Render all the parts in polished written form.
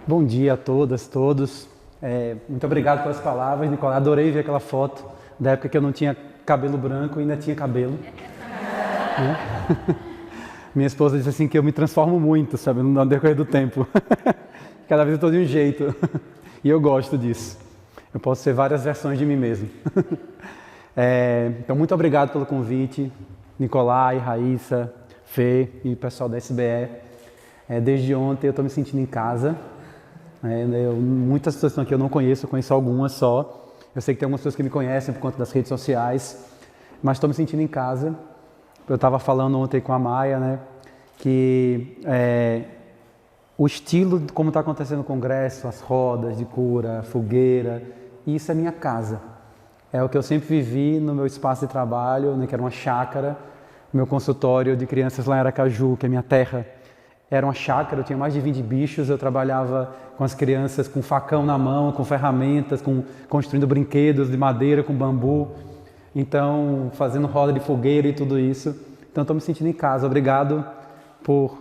Bom dia a todas, todos. Muito obrigado pelas palavras, Nicolau. Adorei ver aquela foto da época que eu não tinha cabelo branco e ainda tinha cabelo. Né? Minha esposa disse assim que eu me transformo muito, sabe, no decorrer do tempo. Cada vez eu estou de um jeito. E eu gosto disso. Eu posso ser várias versões de mim mesmo. Então, muito obrigado pelo convite, Nicolai, Raíssa, Fê e o pessoal da SBE. Desde ontem eu estou me sentindo em casa. Muitas pessoas que estão aqui eu não conheço, eu conheço algumas só. Eu sei que tem algumas pessoas que me conhecem por conta das redes sociais, mas estou me sentindo em casa. Eu estava falando ontem com a Maia, né, que o estilo de como está acontecendo o congresso, as rodas de cura, a fogueira, isso é minha casa. É o que eu sempre vivi no meu espaço de trabalho, né, que era uma chácara, meu consultório de crianças lá em Aracaju, que é minha terra. Era uma chácara, eu tinha mais de 20 bichos, eu trabalhava com as crianças com facão na mão, com ferramentas, construindo brinquedos de madeira, com bambu. Então, fazendo roda de fogueira e tudo isso. Então, estou me sentindo em casa. Obrigado por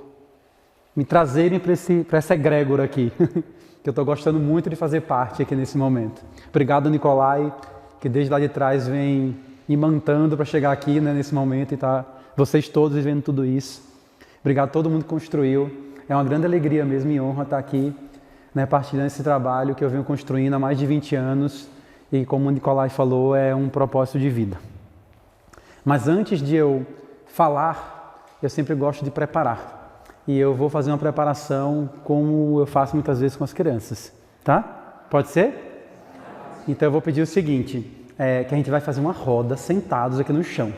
me trazerem para essa egrégora aqui, que eu estou gostando muito de fazer parte aqui nesse momento. Obrigado, Nicolai, que desde lá de trás vem imantando para chegar aqui, né, nesse momento e tá vocês todos vivendo tudo isso. Obrigado a todo mundo que construiu. É uma grande alegria mesmo e honra estar aqui, né, partilhando esse trabalho que eu venho construindo há mais de 20 anos e, como o Nicolai falou, é um propósito de vida. Mas antes de eu falar, eu sempre gosto de preparar. E eu vou fazer uma preparação como eu faço muitas vezes com as crianças, tá? Pode ser? Então eu vou pedir o seguinte, que a gente vai fazer uma roda sentados aqui no chão,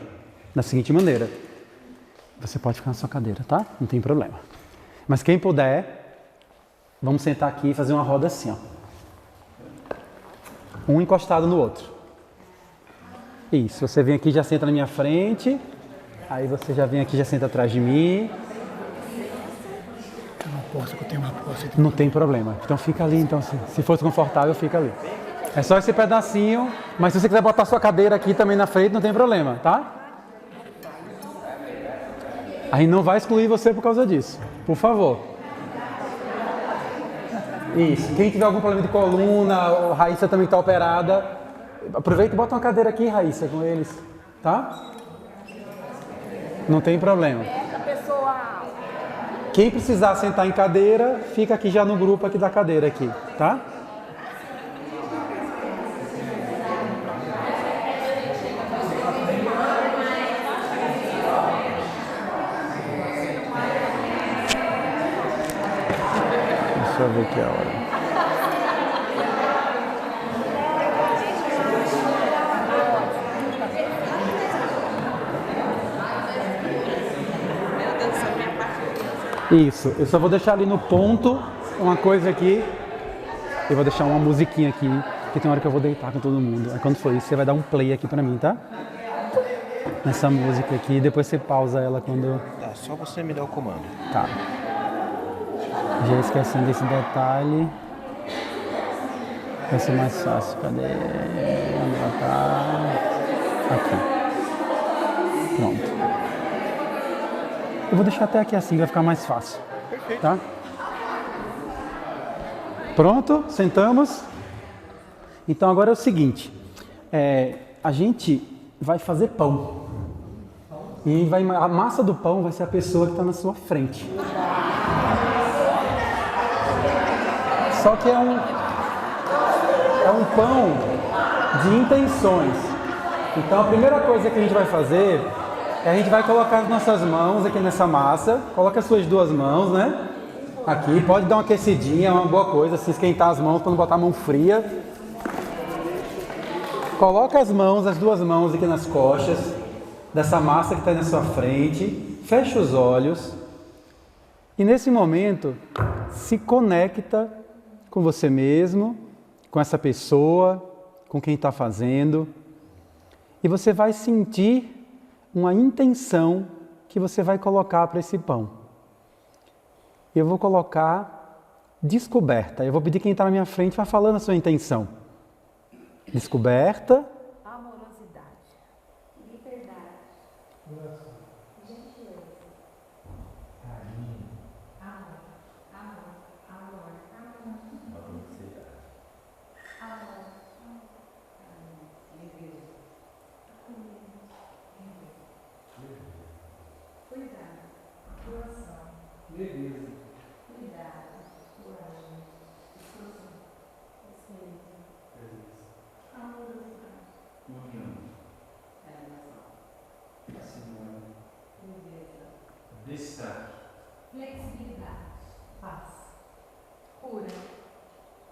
da seguinte maneira. Você pode ficar na sua cadeira, tá? Não tem problema. Mas quem puder, vamos sentar aqui e fazer uma roda assim, ó. Um encostado no outro. Isso, você vem aqui e já senta na minha frente. Aí você já vem aqui e já senta atrás de mim. Não tem problema. Então fica ali, então, se for confortável, fica ali. É só esse pedacinho, mas se você quiser botar sua cadeira aqui também na frente, não tem problema, tá? A gente não vai excluir você por causa disso, por favor. Isso. Quem tiver algum problema de coluna, a Raíssa também está operada, aproveita e bota uma cadeira aqui, Raíssa, com eles, tá? Não tem problema. Quem precisar sentar em cadeira, fica aqui já no grupo aqui da cadeira aqui, tá? Deixa eu ver aqui a hora. Isso, eu só vou deixar ali no ponto uma coisa aqui. Eu vou deixar uma musiquinha aqui, que tem hora que eu vou deitar com todo mundo. Aí quando for isso, você vai dar um play aqui pra mim, tá? Nessa música aqui, depois você pausa ela quando... Tá, só você me dá o comando. Tá. Já esquecendo desse detalhe. Vai ser mais fácil. Cadê? Onde ela tá? Aqui. Pronto. Eu vou deixar até aqui assim, vai ficar mais fácil. Perfeito. Tá? Pronto? Sentamos? Então agora é o seguinte. A gente vai fazer pão. E a massa do pão vai ser a pessoa que está na sua frente. Só que é um pão de intenções. Então a primeira coisa que a gente vai fazer é a gente vai colocar as nossas mãos aqui nessa massa. Coloca as suas duas mãos, né? Aqui, pode dar uma aquecidinha, é uma boa coisa, se esquentar as mãos para não botar a mão fria. Coloca as duas mãos aqui nas costas dessa massa que está na sua frente. Fecha os olhos. E nesse momento, se conecta com você mesmo, com essa pessoa, com quem está fazendo. E você vai sentir uma intenção que você vai colocar para esse pão. Eu vou colocar descoberta. Eu vou pedir quem está na minha frente vai falando a sua intenção. Descoberta. Amorosidade. Liberdade. Gentileza. Carinho. Amor.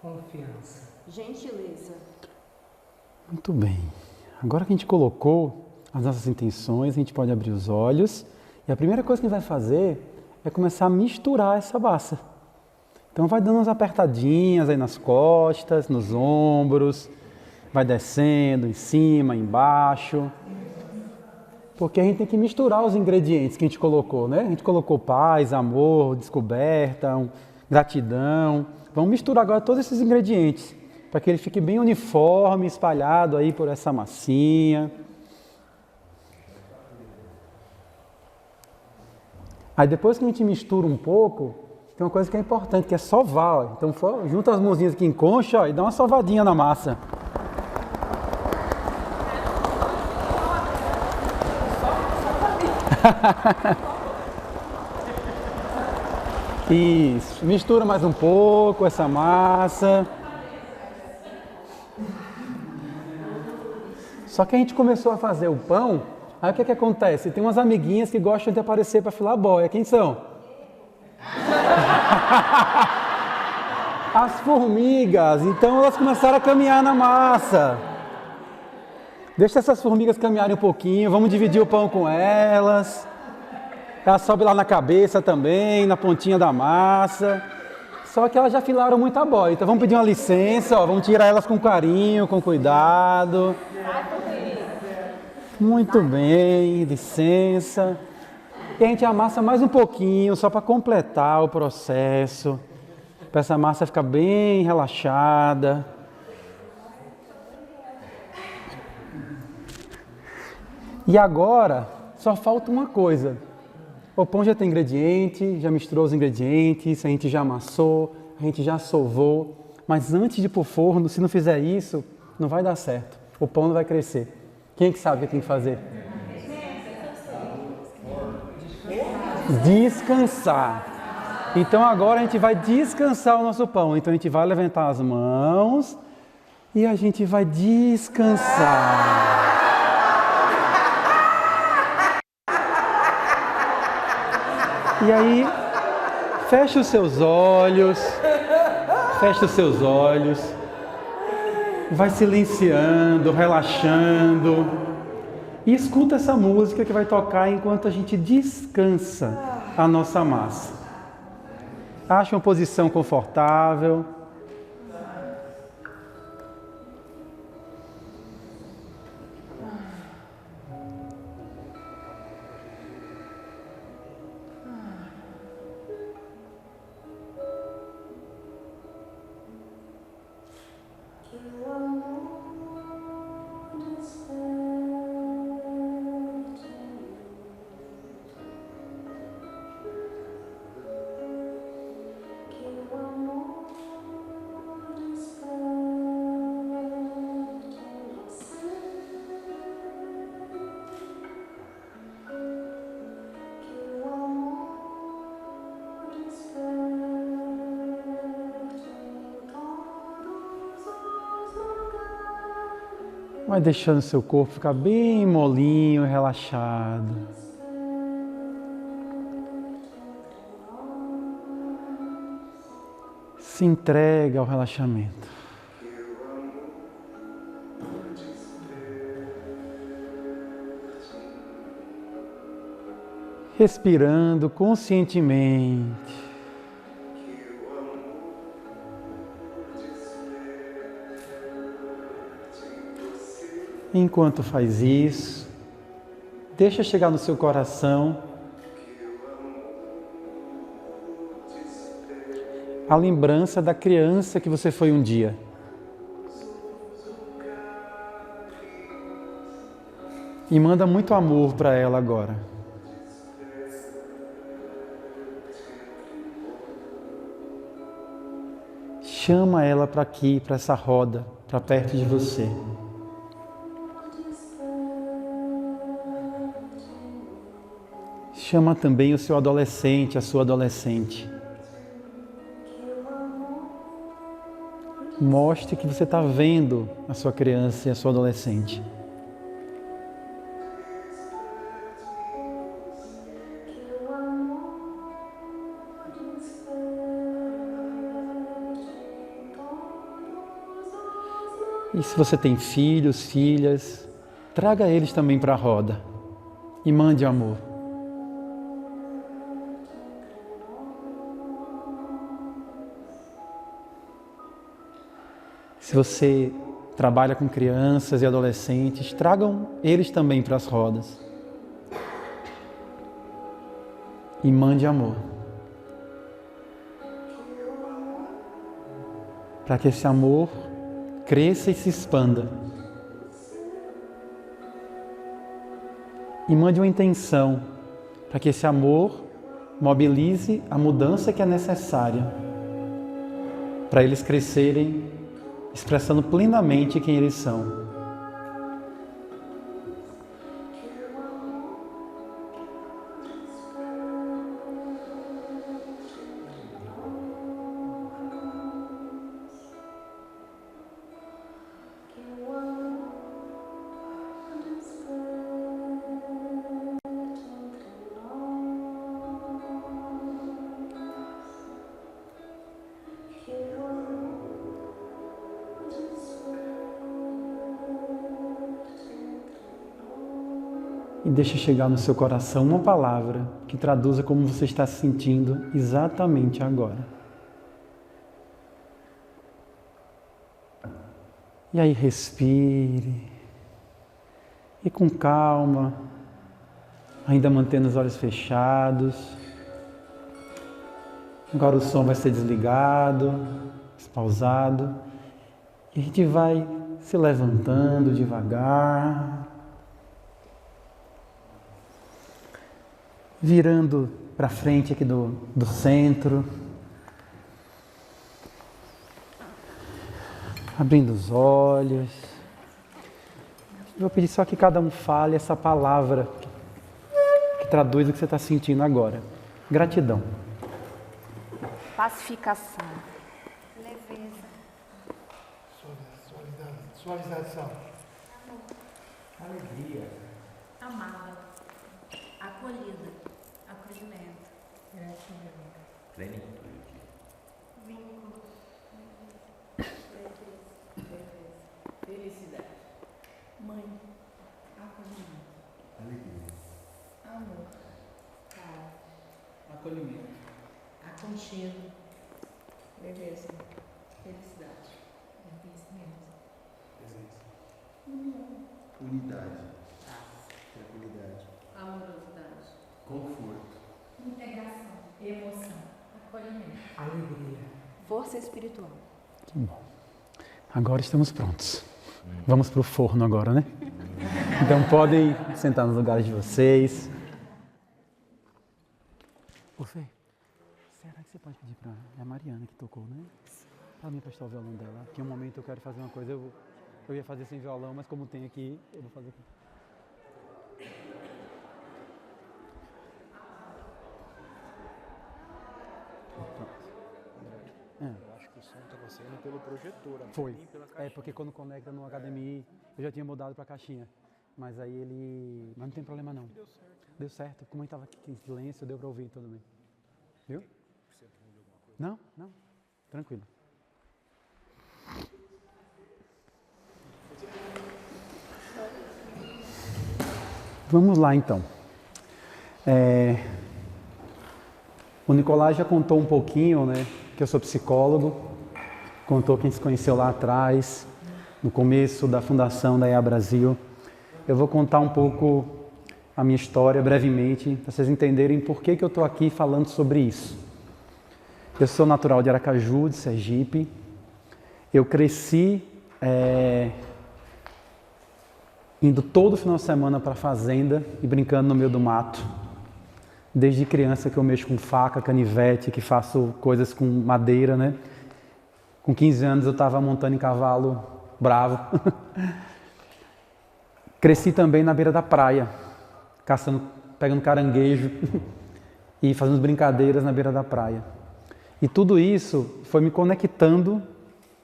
Confiança. Gentileza. Muito bem. Agora que a gente colocou as nossas intenções, a gente pode abrir os olhos. E a primeira coisa que a gente vai fazer é começar a misturar essa massa. Então vai dando umas apertadinhas aí nas costas, nos ombros, vai descendo em cima, embaixo. Porque a gente tem que misturar os ingredientes que a gente colocou, né? A gente colocou paz, amor, descoberta, gratidão. Vamos misturar agora todos esses ingredientes para que ele fique bem uniforme, espalhado aí por essa massinha. Aí depois que a gente mistura um pouco, tem uma coisa que é importante, que é sovar. Ó. Então junta as mãozinhas aqui em concha, ó, e dá uma sovadinha na massa. Isso, mistura mais um pouco essa massa. Só que a gente começou a fazer o pão, aí o que acontece? Tem umas amiguinhas que gostam de aparecer para filar boia. Quem são? As formigas. Então elas começaram a caminhar na massa. Deixa essas formigas caminharem um pouquinho, vamos dividir o pão com elas. Ela sobe lá na cabeça também, na pontinha da massa. Só que elas já filaram muita boia, então vamos pedir uma licença, ó, vamos tirar elas com carinho, com cuidado. Muito bem, licença. E a gente amassa mais um pouquinho, só para completar o processo. Para essa massa ficar bem relaxada. E agora, só falta uma coisa. O pão já tem ingrediente, já misturou os ingredientes, a gente já amassou, a gente já sovou. Mas antes de ir para o forno, se não fizer isso, não vai dar certo. O pão não vai crescer. Quem é que sabe o que tem que fazer? Descansar. Então agora a gente vai descansar o nosso pão. Então a gente vai levantar as mãos e a gente vai descansar. E aí, fecha os seus olhos, vai silenciando, relaxando e escuta essa música que vai tocar enquanto a gente descansa a nossa massa. Acha uma posição confortável. Vai deixando seu corpo ficar bem molinho, relaxado. Se entrega ao relaxamento. Respirando conscientemente. Enquanto faz isso, deixa chegar no seu coração a lembrança da criança que você foi um dia. E manda muito amor para ela agora. Chama ela para aqui, para essa roda, para perto de você. Chama também o seu adolescente, a sua adolescente. Mostre que você está vendo a sua criança e a sua adolescente. E se você tem filhos, filhas, traga eles também para a roda e mande amor. Se você trabalha com crianças e adolescentes, tragam eles também para as rodas e mande amor. Para que esse amor cresça e se expanda. E mande uma intenção para que esse amor mobilize a mudança que é necessária para eles crescerem expressando plenamente quem eles são. E deixe chegar no seu coração uma palavra que traduza como você está se sentindo exatamente agora. E aí respire. E com calma, ainda mantendo os olhos fechados. Agora o som vai ser desligado, pausado. E a gente vai se levantando devagar. Virando para frente aqui do centro, abrindo os olhos. Eu vou pedir só que cada um fale essa palavra que traduz o que você está sentindo agora. Gratidão. Pacificação. Leveza. Suavização. Alegria. Amada. Acolhida. Acolhimento. Gratidão. Plenitude. Vínculo. Felicidade. Mãe. Acolhimento. Alegria. Amor. Paz. Acolhimento. Aconchego. Leveza. Felicidade. Conhecimento. Unidade. Tranquilidade. Amorosidade. Conforto. Integração. Emoção. Acolhimento. Alegria. Força espiritual. Que bom. Agora estamos prontos. Vamos para o forno agora, né? Então podem sentar nos lugares de vocês. Ô Fê, será que você pode pedir para a Mariana que tocou, né? Para mim prestar o violão dela. Porque um momento eu quero fazer uma coisa, eu ia fazer sem violão, mas como tem aqui, eu vou fazer aqui. Eu acho que o som estava saindo pelo projetor. Foi. Nem pela caixinha. Porque quando conecta no HDMI, eu já tinha mudado para a caixinha. Mas aí ele... Mas não tem problema não. Deu certo. Deu certo. Como a gente estava aqui em silêncio, deu para ouvir tudo bem. Viu? Você aprendeu alguma coisa? Não, não. Tranquilo. Vamos lá então. O Nicolás já contou um pouquinho, né? Que eu sou psicólogo. Contou quem se conheceu lá atrás, no começo da fundação da EA Brasil. Eu vou contar um pouco a minha história brevemente, para vocês entenderem por que eu estou aqui falando sobre isso. Eu sou natural de Aracaju, de Sergipe. Eu cresci indo todo final de semana para a fazenda e brincando no meio do mato. Desde criança que eu mexo com faca, canivete, que faço coisas com madeira, né? Com 15 anos eu estava montando em cavalo bravo. Cresci também na beira da praia, caçando, pegando caranguejo e fazendo brincadeiras na beira da praia. E tudo isso foi me conectando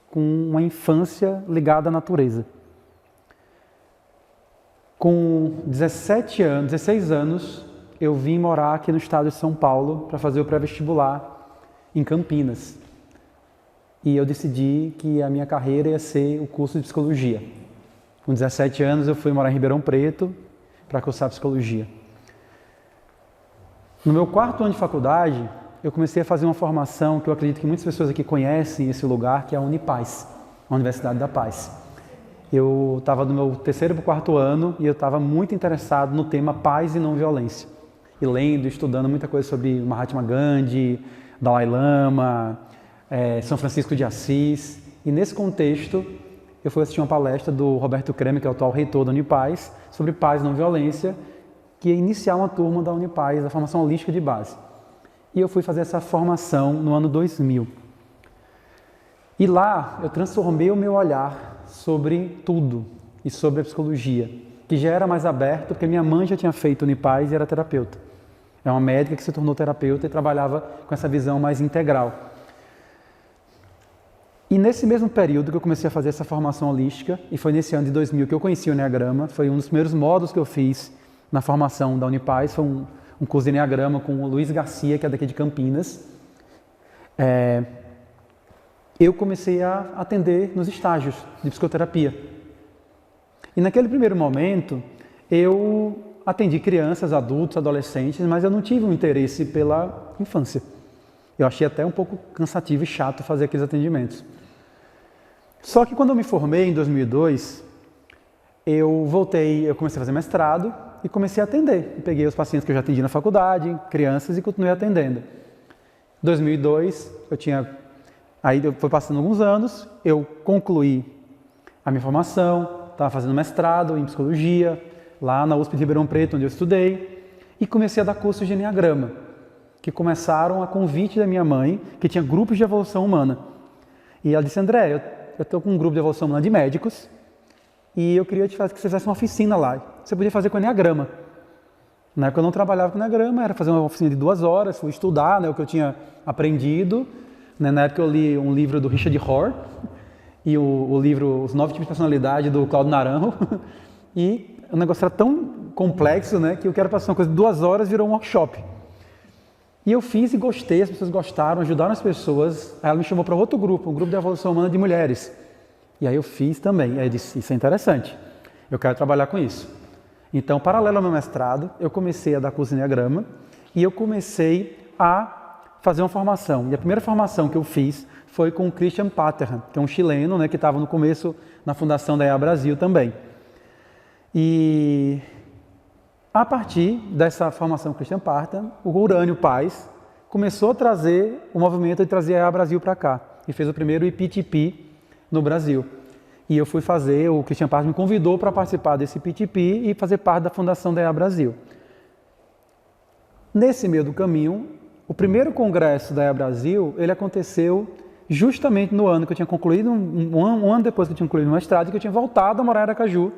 com uma infância ligada à natureza. Com 16 anos, eu vim morar aqui no estado de São Paulo para fazer o pré-vestibular em Campinas. e eu decidi que a minha carreira ia ser o curso de psicologia. Com 17 anos eu fui morar em Ribeirão Preto para cursar psicologia. No meu 4º ano de faculdade, eu comecei a fazer uma formação que eu acredito que muitas pessoas aqui conhecem esse lugar, que é a Unipaz, a Universidade da Paz. Eu estava no meu 3º para o 4º ano e eu estava muito interessado no tema paz e não violência. E lendo, estudando muita coisa sobre Mahatma Gandhi, Dalai Lama, São Francisco de Assis. E nesse contexto, eu fui assistir uma palestra do Roberto Cremer, que é o atual reitor da Unipaz, sobre paz e não violência, que ia iniciar uma turma da Unipaz, da formação holística de base. E eu fui fazer essa formação no ano 2000. E lá eu transformei o meu olhar sobre tudo e sobre a psicologia, que já era mais aberto, porque minha mãe já tinha feito Unipaz e era terapeuta. É uma médica que se tornou terapeuta e trabalhava com essa visão mais integral. E nesse mesmo período que eu comecei a fazer essa formação holística, e foi nesse ano de 2000 que eu conheci o Enneagrama, foi um dos primeiros módulos que eu fiz na formação da Unipaz, foi um curso de Enneagrama com o Luiz Garcia, que é daqui de Campinas. Eu comecei a atender nos estágios de psicoterapia. E naquele primeiro momento, eu atendi crianças, adultos, adolescentes, mas eu não tive um interesse pela infância. Eu achei até um pouco cansativo e chato fazer aqueles atendimentos. Só que quando eu me formei, em 2002, eu comecei a fazer mestrado e comecei a atender. Eu peguei os pacientes que eu já atendi na faculdade, crianças, e continuei atendendo. Em 2002, aí foi passando alguns anos, eu concluí a minha formação, estava fazendo mestrado em psicologia, lá na USP de Ribeirão Preto, onde eu estudei, e comecei a dar cursos de Enneagrama, que começaram a convite da minha mãe, que tinha grupos de evolução humana. E ela disse: André, eu estou com um grupo de evolução humana de médicos, e eu queria que você fizesse uma oficina lá. Você podia fazer com Enneagrama. Na época eu não trabalhava com Enneagrama, era fazer uma oficina de 2 horas, fui estudar o que eu tinha aprendido. Na época eu li um livro do Richard Rohr, e o livro Os 9 Tipos de Personalidade, do Claudio Naranjo, e o negócio era tão complexo, que eu quero passar uma coisa de 2 horas, virou um workshop. E eu fiz e gostei, as pessoas gostaram, ajudaram as pessoas. Aí ela me chamou para outro grupo, um grupo de evolução humana de mulheres. E aí eu fiz também. Aí eu disse: isso é interessante, eu quero trabalhar com isso. Então, paralelo ao meu mestrado, eu comecei a dar curso de Enneagrama e eu comecei a fazer uma formação. E a primeira formação que eu fiz foi com o Christian Paterhan, que é um chileno, que estava no começo na fundação da EA Brasil também. E a partir dessa formação Christian Paterhan, o Urânio Paz começou a trazer o movimento de trazer a EA Brasil para cá. E fez o primeiro IPTP no Brasil. E eu fui fazer, o Christian Paterhan me convidou para participar desse IPTP e fazer parte da fundação da EA Brasil. Nesse meio do caminho, o primeiro congresso da EA Brasil, ele aconteceu justamente no ano que eu tinha concluído, um ano depois que eu tinha concluído o mestrado, que eu tinha voltado a morar em Aracaju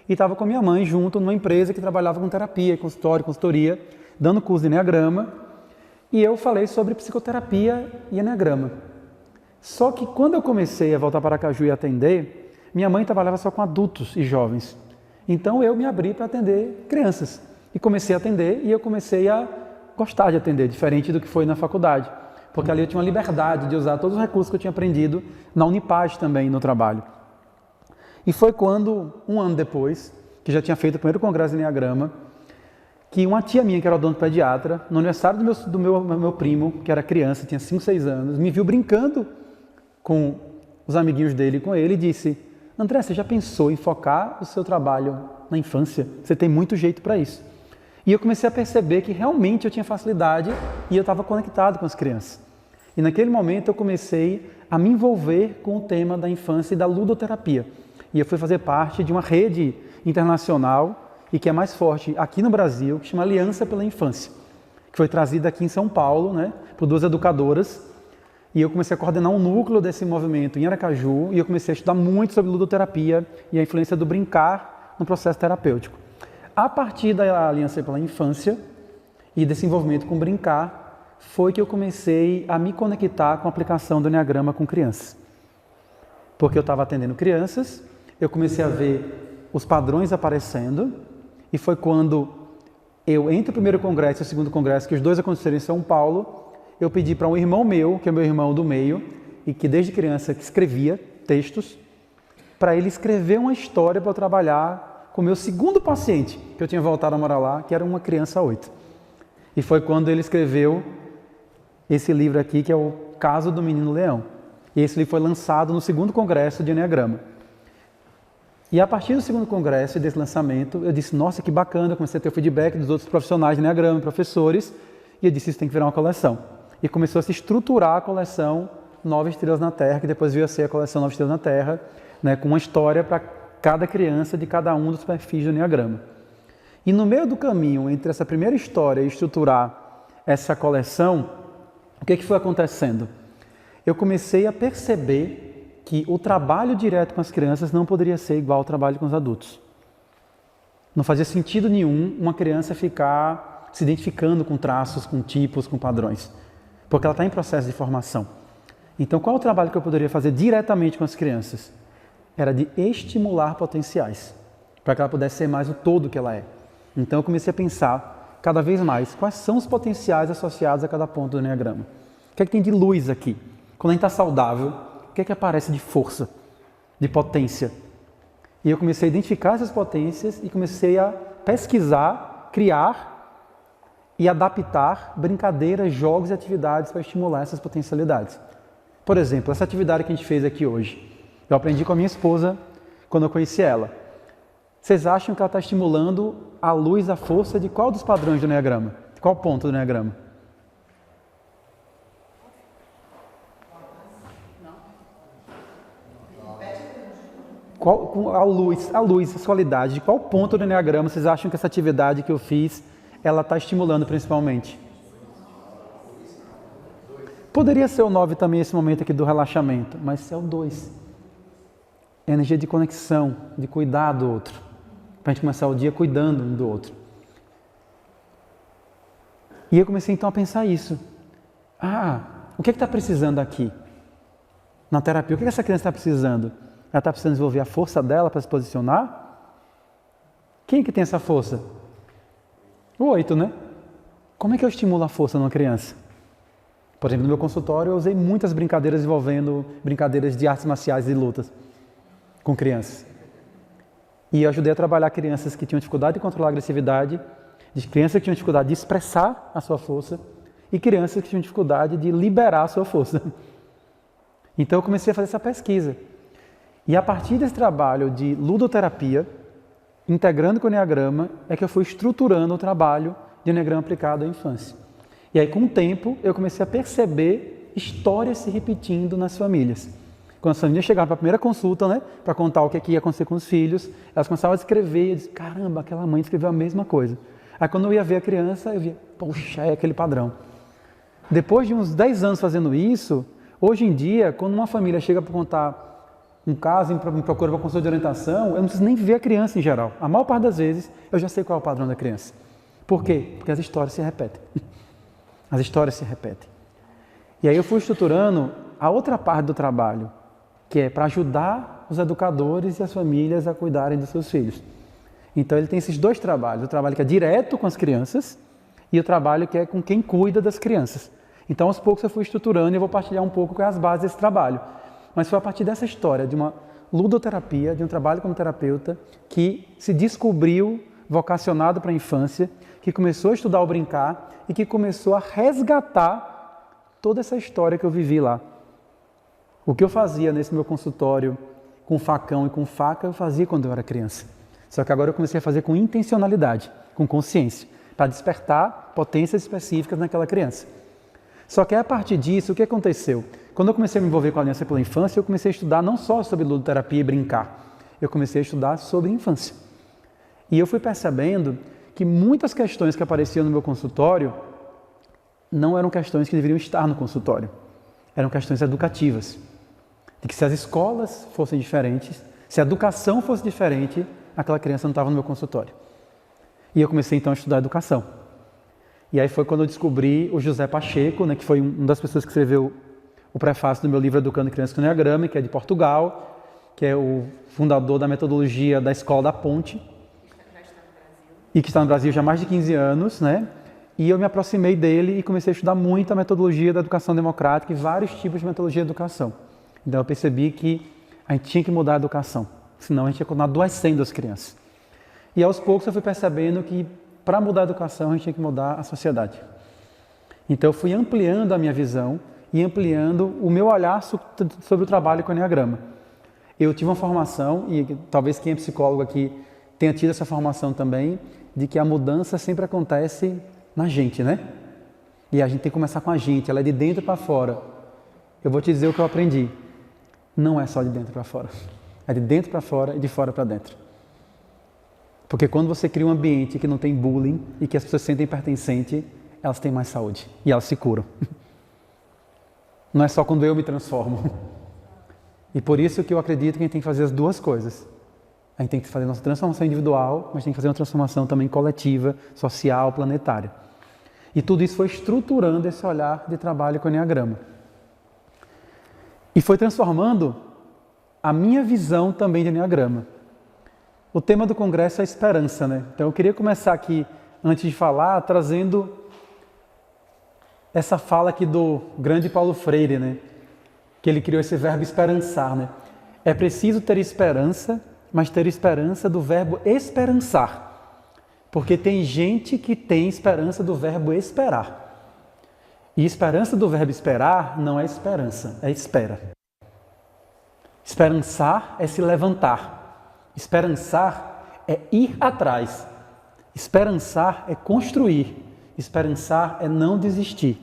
e estava com a minha mãe junto numa empresa que trabalhava com terapia, consultoria, dando curso de Enneagrama, e eu falei sobre psicoterapia e Enneagrama. Só que quando eu comecei a voltar para Aracaju e atender, minha mãe trabalhava só com adultos e jovens. Então eu me abri para atender crianças e comecei a atender, e eu comecei a gostar de atender, diferente do que foi na faculdade, porque ali eu tinha uma liberdade de usar todos os recursos que eu tinha aprendido na Unipaz também no trabalho. E foi quando, um ano depois, que já tinha feito o primeiro congresso de Enneagrama, que uma tia minha, que era odontopediatra, no aniversário do meu primo, que era criança, tinha 5, 6 anos, me viu brincando com os amiguinhos dele e com ele, e disse: André, você já pensou em focar o seu trabalho na infância? Você tem muito jeito para isso. E eu comecei a perceber que realmente eu tinha facilidade e eu estava conectado com as crianças. E naquele momento eu comecei a me envolver com o tema da infância e da ludoterapia. E eu fui fazer parte de uma rede internacional e que é mais forte aqui no Brasil, que chama Aliança pela Infância, que foi trazida aqui em São Paulo, por 2 educadoras. E eu comecei a coordenar um núcleo desse movimento em Aracaju, e eu comecei a estudar muito sobre ludoterapia e a influência do brincar no processo terapêutico. A partir da Aliança pela Infância e desse envolvimento com brincar, foi que eu comecei a me conectar com a aplicação do Enneagrama com crianças. Porque eu estava atendendo crianças, eu comecei a ver os padrões aparecendo, e foi quando eu, entre o primeiro congresso e o segundo congresso, que os 2 aconteceram em São Paulo, eu pedi para um irmão meu, que é meu irmão do meio, e que desde criança escrevia textos, para ele escrever uma história para eu trabalhar com o meu segundo paciente, que eu tinha voltado a morar lá, que era uma criança 8. E foi quando ele escreveu esse livro aqui, que é o Caso do Menino Leão. E esse livro foi lançado no segundo congresso de Enneagrama. E a partir do segundo congresso e desse lançamento, eu disse, nossa, que bacana, eu comecei a ter o feedback dos outros profissionais de Enneagrama, professores, e eu disse, isso tem que virar uma coleção. E começou a se estruturar a coleção Nove Estrelas na Terra, que depois veio a ser a coleção Nove Estrelas na Terra, né, com uma história para cada criança de cada um dos perfis do Enneagrama. E no meio do caminho, entre essa primeira história e estruturar essa coleção, o que foi acontecendo? Eu comecei a perceber que o trabalho direto com as crianças não poderia ser igual ao trabalho com os adultos. Não fazia sentido nenhum uma criança ficar se identificando com traços, com tipos, com padrões, porque ela está em processo de formação. Então, qual é o trabalho que eu poderia fazer diretamente com as crianças? Era de estimular potenciais, para que ela pudesse ser mais o todo que ela é. Então, eu comecei a pensar cada vez mais quais são os potenciais associados a cada ponto do Enneagrama. O que é que tem de luz aqui? Quando a gente está saudável, o que é que aparece de força, de potência? E eu comecei a identificar essas potências e comecei a pesquisar, criar e adaptar brincadeiras, jogos e atividades para estimular essas potencialidades. Por exemplo, essa atividade que a gente fez aqui hoje, eu aprendi com a minha esposa quando eu conheci ela. Vocês acham que ela está estimulando a luz, a força de qual dos padrões do Enneagrama? De qual ponto do Enneagrama? Qual, a luz, as qualidades, de qual ponto do Enneagrama vocês acham que essa atividade que eu fiz, ela está estimulando principalmente? Poderia ser o 9 também, esse momento aqui do relaxamento, mas é o 2. É energia de conexão, de cuidar do outro. Para a gente começar o dia cuidando um do outro. E eu comecei então a pensar isso. O que está precisando aqui? Na terapia, o que essa criança está precisando? Ela está precisando desenvolver a força dela para se posicionar? Quem que tem essa força? O 8, né? Como é que eu estimulo a força numa criança? Por exemplo, no meu consultório eu usei muitas brincadeiras envolvendo brincadeiras de artes marciais e lutas com crianças. E eu ajudei a trabalhar crianças que tinham dificuldade de controlar a agressividade, de crianças que tinham dificuldade de expressar a sua força e crianças que tinham dificuldade de liberar a sua força. Então eu comecei a fazer essa pesquisa. E a partir desse trabalho de ludoterapia, integrando com o Enneagrama, é que eu fui estruturando o trabalho de Enneagrama aplicado à infância. E aí, com o tempo, eu comecei a perceber histórias se repetindo nas famílias. Quando as famílias chegavam para a primeira consulta, né, para contar o que ia acontecer com os filhos, elas começavam a escrever, e eu disse, caramba, aquela mãe escreveu a mesma coisa. Aí quando eu ia ver a criança, eu via, poxa, é aquele padrão. Depois de uns 10 anos fazendo isso, hoje em dia, quando uma família chega para contar um caso, me procura para consulta de orientação, eu não preciso nem ver a criança em geral. A maior parte das vezes, eu já sei qual é o padrão da criança. Por quê? Porque as histórias se repetem. As histórias se repetem. E aí eu fui estruturando a outra parte do trabalho, que é para ajudar os educadores e as famílias a cuidarem dos seus filhos. Então ele tem esses dois trabalhos, o trabalho que é direto com as crianças e o trabalho que é com quem cuida das crianças. Então aos poucos eu fui estruturando e eu vou partilhar um pouco com as bases desse trabalho. Mas foi a partir dessa história, de uma ludoterapia, de um trabalho como terapeuta, que se descobriu vocacionado para a infância, que começou a estudar o brincar e que começou a resgatar toda essa história que eu vivi lá. O que eu fazia nesse meu consultório com facão e com faca, eu fazia quando eu era criança. Só que agora eu comecei a fazer com intencionalidade, com consciência, para despertar potências específicas naquela criança. Só que a partir disso, o que aconteceu? Quando eu comecei a me envolver com a Aliança pela Infância, eu comecei a estudar não só sobre ludoterapia e brincar, eu comecei a estudar sobre infância. E eu fui percebendo que muitas questões que apareciam no meu consultório não eram questões que deveriam estar no consultório. Eram questões educativas. De que se as escolas fossem diferentes, se a educação fosse diferente, aquela criança não estava no meu consultório. E eu comecei então a estudar educação. E aí foi quando eu descobri o José Pacheco, né, que foi uma das pessoas que escreveu o prefácio do meu livro Educando Crianças com Enneagrama, que é de Portugal, que é o fundador da metodologia da Escola da Ponte, e que está no Brasil já há mais de 15 anos, né? E eu me aproximei dele e comecei a estudar muito a metodologia da educação democrática e vários tipos de metodologia de educação. Então eu percebi que a gente tinha que mudar a educação, senão a gente ia continuar adoecendo as crianças. E aos poucos eu fui percebendo que para mudar a educação a gente tinha que mudar a sociedade. Então eu fui ampliando a minha visão e ampliando o meu olhar sobre o trabalho com o Enneagrama. Eu tive uma formação, e talvez quem é psicólogo aqui tenha tido essa formação também, de que a mudança sempre acontece na gente, né? E a gente tem que começar com a gente, ela é de dentro para fora. Eu vou te dizer o que eu aprendi. Não é só de dentro para fora. É de dentro para fora e de fora para dentro. Porque quando você cria um ambiente que não tem bullying e que as pessoas se sentem pertencentes, elas têm mais saúde e elas se curam. Não é só quando eu me transformo. E por isso que eu acredito que a gente tem que fazer as duas coisas. A gente tem que fazer nossa transformação individual, mas tem que fazer uma transformação também coletiva, social, planetária. E tudo isso foi estruturando esse olhar de trabalho com o Enneagrama. E foi transformando a minha visão também de Enneagrama. O tema do congresso é a esperança, né? Então eu queria começar aqui, antes de falar, trazendo essa fala aqui do grande Paulo Freire, né? Que ele criou esse verbo esperançar, né? É preciso ter esperança, mas ter esperança do verbo esperançar. Porque tem gente que tem esperança do verbo esperar. E esperança do verbo esperar não é esperança, é espera. Esperançar é se levantar. Esperançar é ir atrás. Esperançar é construir. Esperançar é não desistir.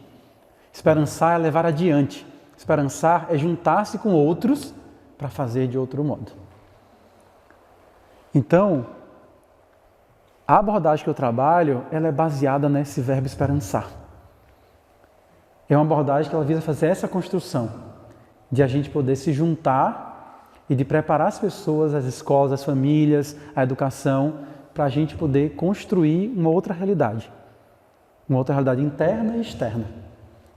Esperançar é levar adiante. Esperançar é juntar-se com outros para fazer de outro modo. Então, a abordagem que eu trabalho, ela é baseada nesse verbo esperançar. É uma abordagem que ela visa fazer essa construção, de a gente poder se juntar e de preparar as pessoas, as escolas, as famílias, a educação, para a gente poder construir uma outra realidade interna e externa.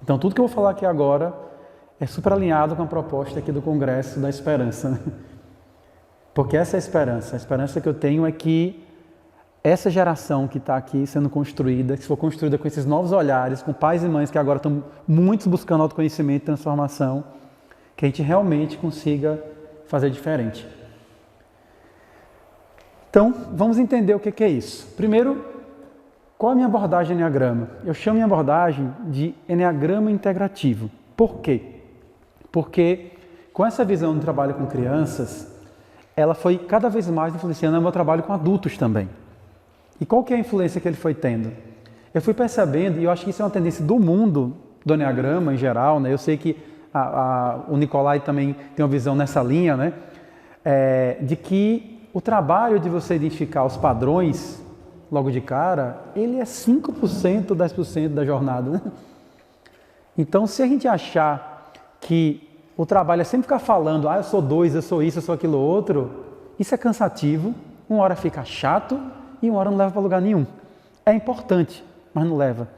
Então, tudo que eu vou falar aqui agora é super alinhado com a proposta aqui do Congresso da Esperança, né? Porque essa é a esperança que eu tenho é que essa geração que está aqui sendo construída, que for construída com esses novos olhares, com pais e mães que agora estão muitos buscando autoconhecimento e transformação, que a gente realmente consiga fazer diferente. Então, vamos entender o que é isso. Primeiro, qual é a minha abordagem Enneagrama? Eu chamo minha abordagem de Enneagrama integrativo. Por quê? Porque com essa visão do trabalho com crianças, ela foi cada vez mais influenciando o meu trabalho com adultos também. E qual que é a influência que ele foi tendo? Eu fui percebendo, e eu acho que isso é uma tendência do mundo do Enneagrama em geral, né? Eu sei que o Nicolai também tem uma visão nessa linha, né? De que o trabalho de você identificar os padrões logo de cara, ele é 5%, 10% da jornada, né? Então, se a gente achar que o trabalho é sempre ficar falando, eu sou 2, eu sou isso, eu sou aquilo outro, isso é cansativo, uma hora fica chato e uma hora não leva para lugar nenhum. É importante, mas não leva.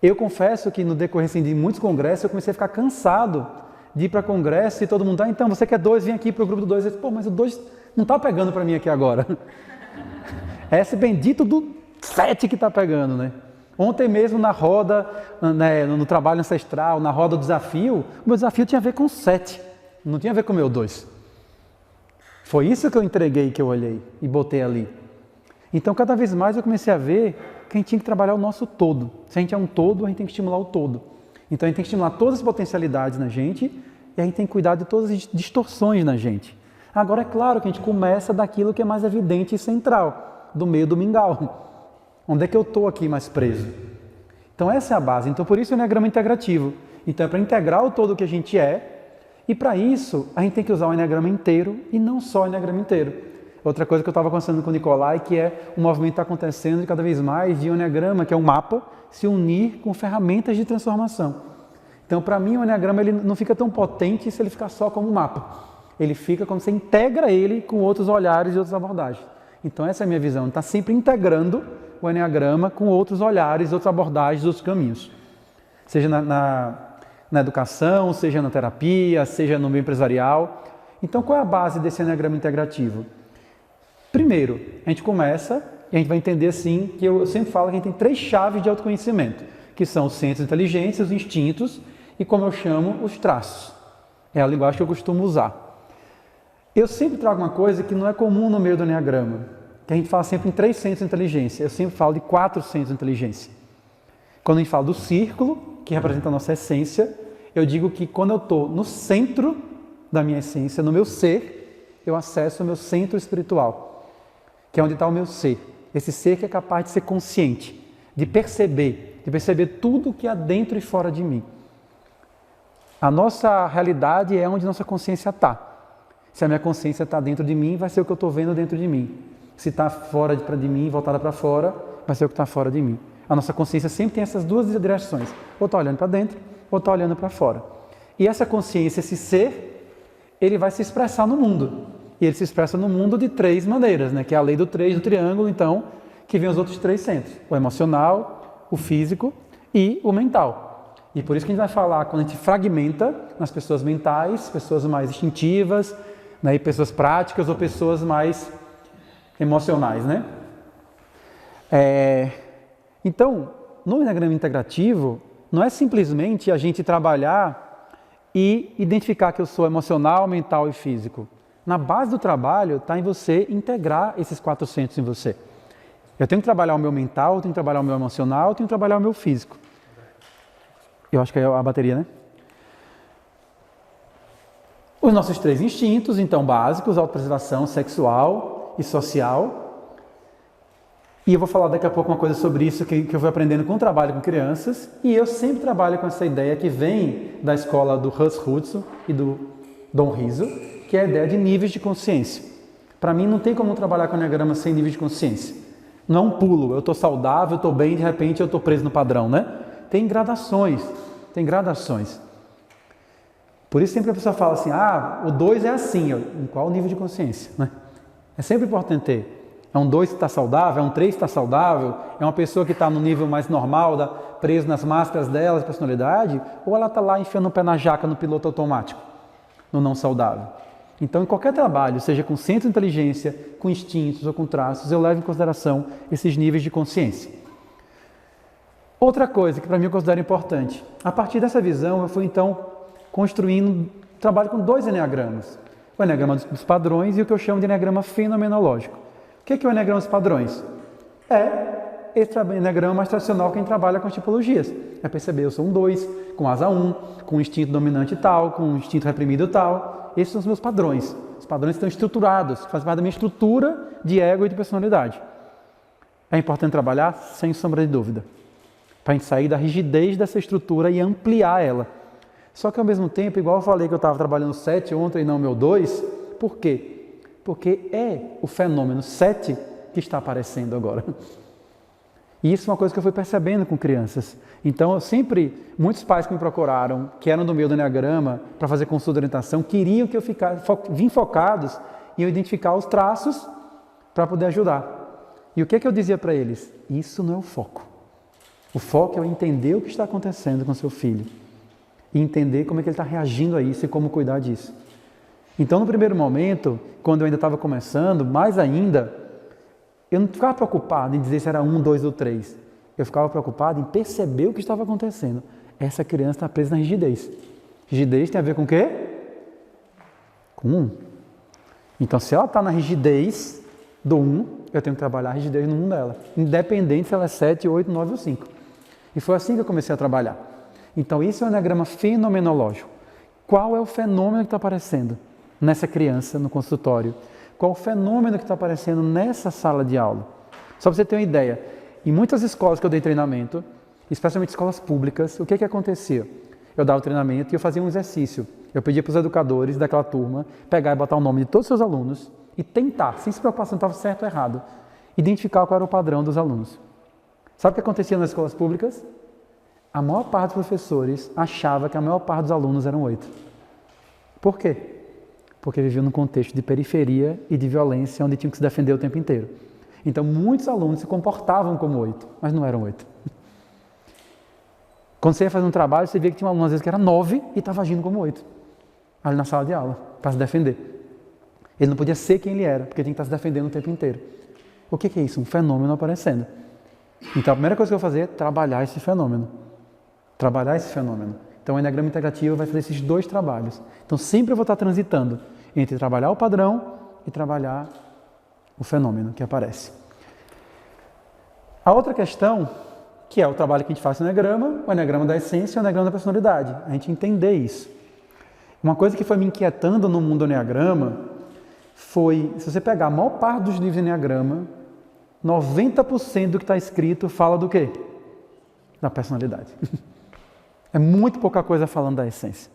Eu confesso que no decorrer de muitos congressos eu comecei a ficar cansado de ir para congresso e todo mundo, então você quer 2, vem aqui para o grupo do 2. Pô, mas o 2 não está pegando para mim aqui agora. É esse bendito do 7 que está pegando, né? Ontem mesmo na roda, né, no trabalho ancestral, na roda do desafio, o meu desafio tinha a ver com 7, não tinha a ver com o meu 2. Foi isso que eu entreguei, que eu olhei e botei ali. Então, cada vez mais eu comecei a ver que a gente tinha que trabalhar o nosso todo. Se a gente é um todo, a gente tem que estimular o todo. Então, a gente tem que estimular todas as potencialidades na gente e a gente tem que cuidar de todas as distorções na gente. Agora, é claro que a gente começa daquilo que é mais evidente e central, do meio do mingau. Onde é que eu estou aqui mais preso? Então, essa é a base. Então, por isso o Enneagrama integrativo. Então, é para integrar o todo que a gente é. E, para isso, a gente tem que usar o Enneagrama inteiro e não só o Enneagrama inteiro. Outra coisa que eu estava conversando com o Nicolai, que é o movimento que está acontecendo cada vez mais de um Enneagrama, que é um mapa, se unir com ferramentas de transformação. Então, para mim, o Enneagrama ele não fica tão potente se ele ficar só como um mapa. Ele fica quando você integra ele com outros olhares e outras abordagens. Então, essa é a minha visão. Está sempre integrando o Enneagrama com outros olhares, outras abordagens, outros caminhos. Seja na educação, seja na terapia, seja no meio empresarial. Então, qual é a base desse Enneagrama integrativo? Primeiro, a gente começa E a gente vai entender assim, que eu sempre falo que a gente tem 3 chaves de autoconhecimento, que são os centros de inteligência, os instintos e, como eu chamo, os traços. É a linguagem que eu costumo usar. Eu sempre trago uma coisa que não é comum no meio do Enneagrama, que a gente fala sempre em 3 centros de inteligência. Eu sempre falo de 4 centros de inteligência. Quando a gente fala do círculo, que representa a nossa essência, eu digo que quando eu estou no centro da minha essência, no meu ser, eu acesso o meu centro espiritual, que é onde está o meu ser. Esse ser que é capaz de ser consciente, de perceber tudo que há dentro e fora de mim. A nossa realidade é onde nossa consciência está. Se a minha consciência está dentro de mim, vai ser o que eu estou vendo dentro de mim. Se está fora de mim, voltada para fora, vai ser o que está fora de mim. A nossa consciência sempre tem essas 2 direções. Ou está olhando para dentro, ou está olhando para fora. E essa consciência, esse ser, ele vai se expressar no mundo. E ele se expressa no mundo de 3 maneiras, né? Que é a lei do 3 do triângulo, então, que vem os outros 3 centros. O emocional, o físico e o mental. E por isso que a gente vai falar, quando a gente fragmenta nas pessoas mentais, pessoas mais instintivas, né? E pessoas práticas ou pessoas mais emocionais, né? Então, no Enneagrama Integrativo, não é simplesmente a gente trabalhar e identificar que eu sou emocional, mental e físico. Na base do trabalho está em você integrar esses 4 centros em você. Eu tenho que trabalhar o meu mental, eu tenho que trabalhar o meu emocional, eu tenho que trabalhar o meu físico. Eu acho que é a bateria, né? Os nossos 3 instintos, então, básicos, autopreservação sexual e social. E eu vou falar daqui a pouco uma coisa sobre isso que eu vou aprendendo com o trabalho com crianças. E eu sempre trabalho com essa ideia que vem da escola do Hus Hudson e do Dom Rizzo, que é a ideia de níveis de consciência. Para mim, não tem como trabalhar com o Enneagrama sem níveis de consciência. Não é um pulo, eu estou saudável, eu estou bem, de repente eu estou preso no padrão, né? Tem gradações, tem gradações. Por isso sempre a pessoa fala assim, o 2 é assim, em qual nível de consciência, né? É sempre importante ter. É um 2 que está saudável, é um 3 que está saudável, é uma pessoa que está no nível mais normal, preso nas máscaras dela, de personalidade, ou ela está lá enfiando o pé na jaca no piloto automático, no não saudável. Então, em qualquer trabalho, seja com centro de inteligência, com instintos ou com traços, eu levo em consideração esses níveis de consciência. Outra coisa que para mim eu considero importante, a partir dessa visão eu fui então construindo trabalho com 2 enneagramas. O enneagrama dos padrões e o que eu chamo de enneagrama fenomenológico. O que é o enneagrama dos padrões? É esse enneagrama mais tradicional que a gente trabalha com as tipologias. É perceber, eu sou um 2, com asa 1, com instinto dominante tal, com instinto reprimido tal. Esses são os meus padrões. Os padrões estão estruturados, fazem parte da minha estrutura de ego e de personalidade. É importante trabalhar sem sombra de dúvida, para a gente sair da rigidez dessa estrutura e ampliar ela. Só que ao mesmo tempo, igual eu falei que eu estava trabalhando 7 ontem e não meu 2, por quê? Porque é o fenômeno 7 que está aparecendo agora. E isso é uma coisa que eu fui percebendo com crianças. Então, muitos pais que me procuraram, que eram do meio do Enneagrama, para fazer consulta de orientação, queriam que eu vim focados em eu identificar os traços para poder ajudar. E o que eu dizia para eles? Isso não é o foco. O foco é eu entender o que está acontecendo com seu filho. E entender como é que ele está reagindo a isso e como cuidar disso. Então, no primeiro momento, quando eu ainda estava começando, mais ainda, eu não ficava preocupado em dizer se era 1, 2 ou 3. Eu ficava preocupado em perceber o que estava acontecendo. Essa criança está presa na rigidez. Rigidez tem a ver com o quê? Com 1. Então, se ela está na rigidez do 1, eu tenho que trabalhar a rigidez no 1 dela. Independente se ela é 7, 8, 9 ou 5. E foi assim que eu comecei a trabalhar. Então, isso é um enneagrama fenomenológico. Qual é o fenômeno que está aparecendo nessa criança no consultório? Qual o fenômeno que está aparecendo nessa sala de aula? Só para você ter uma ideia, em muitas escolas que eu dei treinamento, especialmente escolas públicas, o que acontecia? Eu dava o treinamento e eu fazia um exercício. Eu pedia para os educadores daquela turma pegar e botar o nome de todos os seus alunos e tentar, sem se preocupar se estava certo ou errado, identificar qual era o padrão dos alunos. Sabe o que acontecia nas escolas públicas? A maior parte dos professores achava que a maior parte dos alunos eram 8. Por quê? Porque viviam num contexto de periferia e de violência, onde tinham que se defender o tempo inteiro. Então, muitos alunos se comportavam como 8, mas não eram 8. Quando você ia fazer um trabalho, você via que tinha um aluno, às vezes, que era 9 e estava agindo como 8, ali na sala de aula, para se defender. Ele não podia ser quem ele era, porque tinha que estar se defendendo o tempo inteiro. O que é isso? Um fenômeno aparecendo. Então a primeira coisa que eu vou fazer é trabalhar esse fenômeno. Trabalhar esse fenômeno. Então o Enneagrama Integrativo vai fazer esses dois trabalhos. Então sempre eu vou estar transitando entre trabalhar o padrão e trabalhar o fenômeno que aparece. A outra questão, que é o trabalho que a gente faz no Enneagrama, o Enneagrama da essência e o Enneagrama da personalidade. A gente entender isso. Uma coisa que foi me inquietando no mundo do Enneagrama foi, se você pegar a maior parte dos livros de Enneagrama, 90% do que está escrito fala do quê? Da personalidade. É muito pouca coisa falando da essência.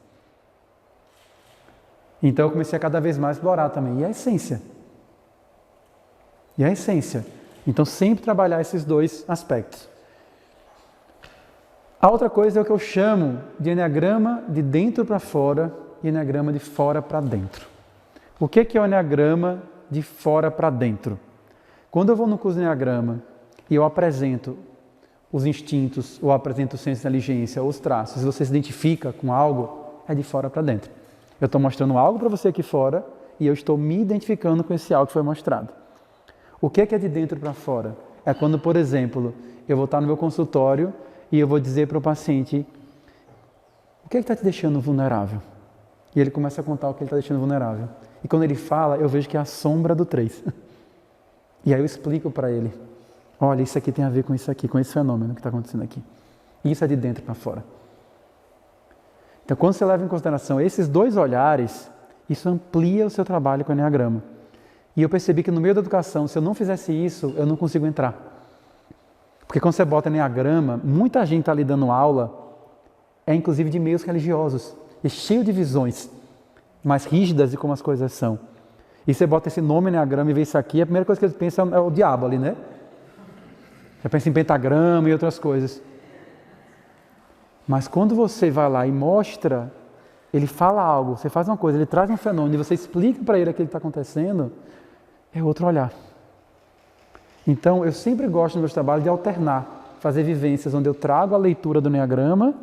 Então eu comecei a cada vez mais explorar também. E a essência? E a essência? Então sempre trabalhar esses dois aspectos. A outra coisa é o que eu chamo de Enneagrama de dentro para fora e Enneagrama de fora para dentro. O que é o Enneagrama de fora para dentro? Quando eu vou no curso de Enneagrama e eu apresento os instintos, ou apresento o senso de inteligência, ou os traços, e você se identifica com algo, é de fora para dentro. Eu estou mostrando algo para você aqui fora e eu estou me identificando com esse algo que foi mostrado. O que é de dentro para fora? É quando, por exemplo, eu vou estar no meu consultório e eu vou dizer para o paciente: o que está te deixando vulnerável? E ele começa a contar o que ele está deixando vulnerável. E quando ele fala, eu vejo que é a sombra do 3. E aí eu explico para ele: olha, isso aqui tem a ver com isso aqui, com esse fenômeno que está acontecendo aqui. Isso é de dentro para fora. Então, quando você leva em consideração esses dois olhares, isso amplia o seu trabalho com o Enneagrama. E eu percebi que no meio da educação, se eu não fizesse isso, eu não consigo entrar. Porque quando você bota Enneagrama, muita gente está ali dando aula, inclusive de meios religiosos, e cheio de visões mais rígidas de como as coisas são. E você bota esse nome Enneagrama e vê isso aqui, a primeira coisa que eles pensam é o diabo ali, né? Já pensa em pentagrama e outras coisas. Mas quando você vai lá e mostra, ele fala algo, você faz uma coisa, ele traz um fenômeno e você explica para ele aquilo que está acontecendo, é outro olhar. Então, eu sempre gosto no meu trabalho de alternar, fazer vivências onde eu trago a leitura do Enneagrama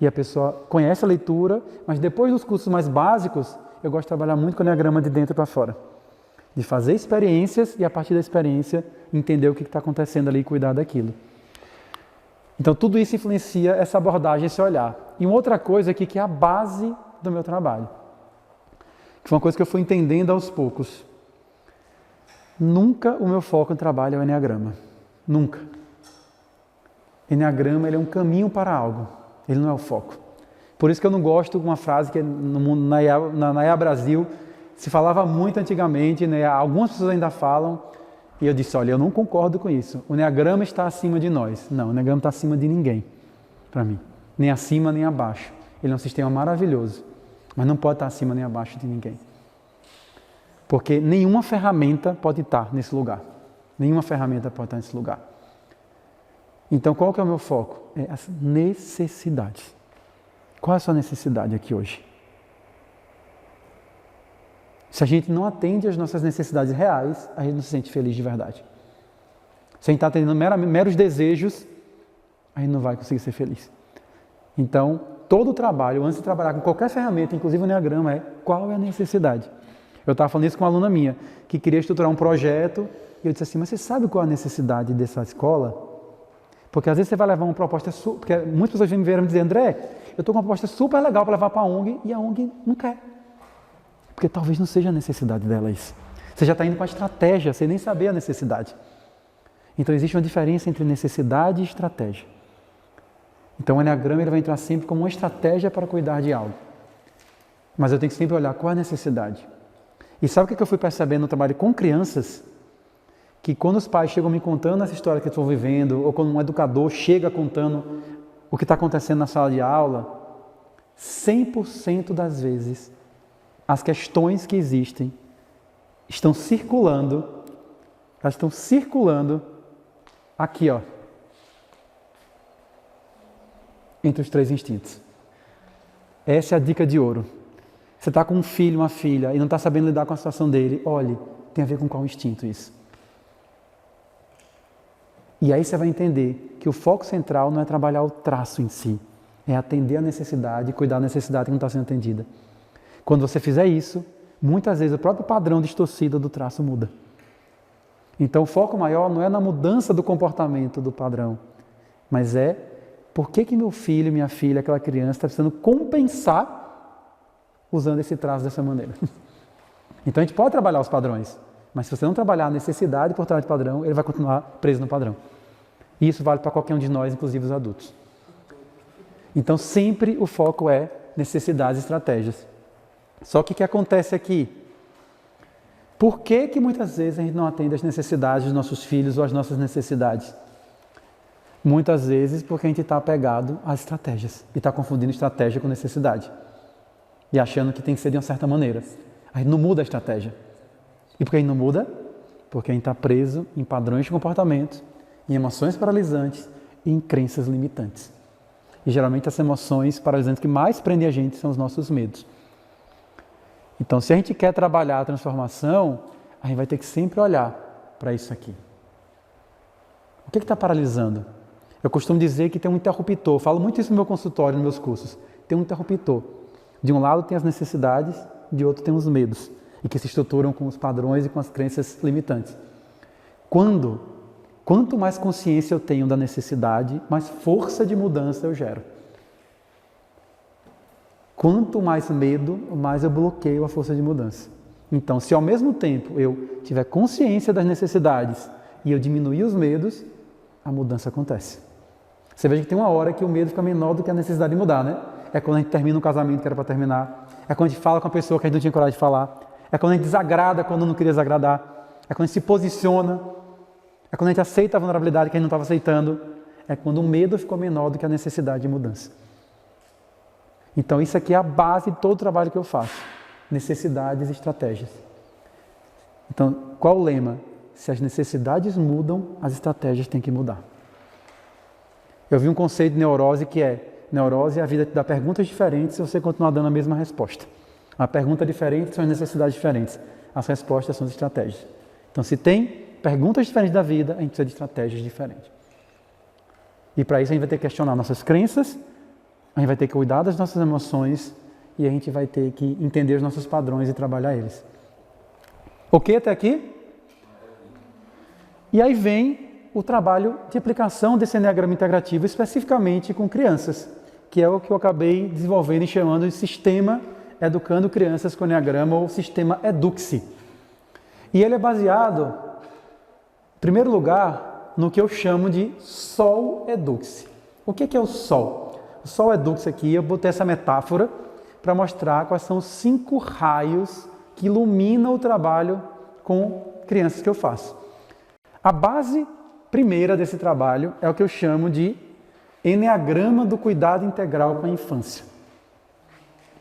e a pessoa conhece a leitura, mas depois dos cursos mais básicos, eu gosto de trabalhar muito com o Enneagrama de dentro para fora. De fazer experiências e, a partir da experiência, entender o que está acontecendo ali e cuidar daquilo. Então, tudo isso influencia essa abordagem, esse olhar. E uma outra coisa aqui que é a base do meu trabalho, que foi uma coisa que eu fui entendendo aos poucos. Nunca o meu foco no trabalho é o Enneagrama. Nunca. Enneagrama, ele é um caminho para algo. Ele não é o foco. Por isso que eu não gosto de uma frase que no mundo, na EA Brasil se falava muito antigamente, né? Algumas pessoas ainda falam, e eu disse: olha, eu não concordo com isso. O Enneagrama está acima de nós. Não, o Enneagrama está acima de ninguém, para mim. Nem acima, nem abaixo. Ele é um sistema maravilhoso, mas não pode estar acima nem abaixo de ninguém. Porque nenhuma ferramenta pode estar nesse lugar. Nenhuma ferramenta pode estar nesse lugar. Então, qual que é o meu foco? É as necessidades. Qual é a sua necessidade aqui hoje? Se a gente não atende às nossas necessidades reais, a gente não se sente feliz de verdade. Se a gente está atendendo meros desejos, a gente não vai conseguir ser feliz. Então, todo o trabalho, antes de trabalhar com qualquer ferramenta, inclusive o Enneagrama, é qual é a necessidade. Eu estava falando isso com uma aluna minha, que queria estruturar um projeto, e eu disse assim: mas você sabe qual é a necessidade dessa escola? Porque às vezes você vai levar uma proposta, porque muitas pessoas vêm me ver e me dizer: André, eu estou com uma proposta super legal para levar para a ONG, e a ONG não quer. Porque talvez não seja a necessidade dela isso. Você já está indo para a estratégia, sem nem saber a necessidade. Então existe uma diferença entre necessidade e estratégia. Então o Enneagrama, ele vai entrar sempre como uma estratégia para cuidar de algo. Mas eu tenho que sempre olhar qual é a necessidade. E sabe o que eu fui percebendo no trabalho com crianças? Que quando os pais chegam me contando essa história que estão vivendo, ou quando um educador chega contando o que está acontecendo na sala de aula, 100% das vezes, as questões que existem estão circulando, elas estão circulando aqui, ó, entre os 3 instintos. Essa é a dica de ouro. Você está com um filho, uma filha, e não está sabendo lidar com a situação dele, olhe, tem a ver com qual instinto isso? E aí você vai entender que o foco central não é trabalhar o traço em si, é atender a necessidade, cuidar da necessidade que não está sendo atendida. Quando você fizer isso, muitas vezes o próprio padrão distorcido do traço muda. Então o foco maior não é na mudança do comportamento do padrão, mas é por que meu filho, minha filha, aquela criança está precisando compensar usando esse traço dessa maneira. Então a gente pode trabalhar os padrões, mas se você não trabalhar a necessidade por trás do padrão, ele vai continuar preso no padrão. E isso vale para qualquer um de nós, inclusive os adultos. Então sempre o foco é necessidades e estratégias. Só que o que acontece aqui? Por que muitas vezes a gente não atende às necessidades dos nossos filhos ou às nossas necessidades? Muitas vezes porque a gente está apegado às estratégias e está confundindo estratégia com necessidade. E achando que tem que ser de uma certa maneira. A gente não muda a estratégia. E por que a gente não muda? Porque a gente está preso em padrões de comportamento, em emoções paralisantes e em crenças limitantes. E geralmente as emoções paralisantes que mais prendem a gente são os nossos medos. Então, se a gente quer trabalhar a transformação, a gente vai ter que sempre olhar para isso aqui. O que está paralisando? Eu costumo dizer que tem um interruptor. Falo muito isso no meu consultório, nos meus cursos. Tem um interruptor. De um lado tem as necessidades, de outro tem os medos. E que se estruturam com os padrões e com as crenças limitantes. Quanto mais consciência eu tenho da necessidade, mais força de mudança eu gero. Quanto mais medo, mais eu bloqueio a força de mudança. Então, se ao mesmo tempo eu tiver consciência das necessidades e eu diminuir os medos, a mudança acontece. Você veja que tem uma hora que o medo fica menor do que a necessidade de mudar, né? É quando a gente termina um casamento que era para terminar. É quando a gente fala com a pessoa que a gente não tinha coragem de falar. É quando a gente desagrada quando não queria desagradar. É quando a gente se posiciona. É quando a gente aceita a vulnerabilidade que a gente não estava aceitando. É quando o medo ficou menor do que a necessidade de mudança. Então isso aqui é a base de todo o trabalho que eu faço. Necessidades e estratégias. Então, qual o lema? Se as necessidades mudam, as estratégias têm que mudar. Eu vi um conceito de neurose que é: neurose é a vida te dá perguntas diferentes se você continuar dando a mesma resposta. A pergunta diferente são as necessidades diferentes. As respostas são as estratégias. Então, se tem perguntas diferentes da vida, a gente precisa de estratégias diferentes. E para isso a gente vai ter que questionar nossas crenças, a gente vai ter que cuidar das nossas emoções e a gente vai ter que entender os nossos padrões e trabalhar eles. Ok até aqui? E aí vem o trabalho de aplicação desse Enneagrama integrativo especificamente com crianças, que é o que eu acabei desenvolvendo e chamando de Sistema Educando Crianças com Enneagrama, ou Sistema Eduque-se. E ele é baseado, em primeiro lugar, no que eu chamo de Sol Eduque-se. O que é o Sol? O Sol Eduque-se aqui, eu botei essa metáfora para mostrar quais são os 5 raios que iluminam o trabalho com crianças que eu faço. A base primeira desse trabalho é o que eu chamo de Enneagrama do Cuidado Integral com a Infância.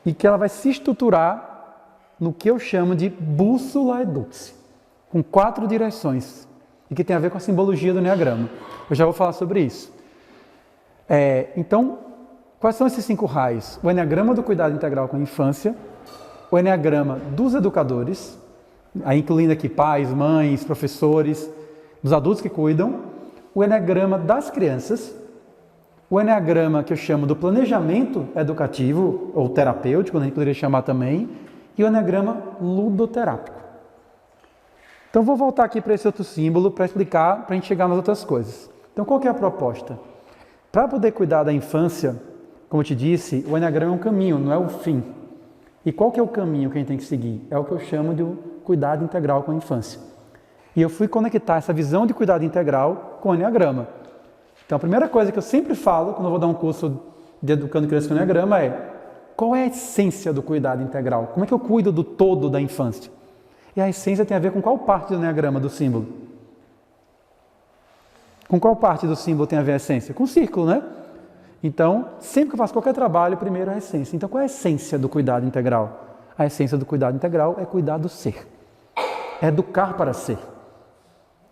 E que ela vai se estruturar no que eu chamo de Bússola Eduque-se, com 4 direções, e que tem a ver com a simbologia do Enneagrama. Eu já vou falar sobre isso. Então, quais são esses 5 raios? O Enneagrama do Cuidado Integral com a Infância, o Enneagrama dos Educadores, aí incluindo aqui pais, mães, professores, dos adultos que cuidam, o Enneagrama das Crianças, o Enneagrama que eu chamo do Planejamento Educativo, ou Terapêutico, a gente poderia chamar também, e o Enneagrama Ludoterápico. Então, vou voltar aqui para esse outro símbolo para explicar, para a gente chegar nas outras coisas. Então, qual que é a proposta? Para poder cuidar da infância, como eu te disse, o Enneagrama é um caminho, não é o fim. E qual que é o caminho que a gente tem que seguir? É o que eu chamo de cuidado integral com a infância. E eu fui conectar essa visão de cuidado integral com o Enneagrama. Então, a primeira coisa que eu sempre falo, quando eu vou dar um curso de Educando Crianças com o Enneagrama, é: qual é a essência do cuidado integral? Como é que eu cuido do todo da infância? E a essência tem a ver com qual parte do Enneagrama, do símbolo? Com qual parte do símbolo tem a ver a essência? Com o círculo, né? Então, sempre que eu faço qualquer trabalho, primeiro é a essência. Então, qual é a essência do cuidado integral? A essência do cuidado integral é cuidar do ser. É educar para ser.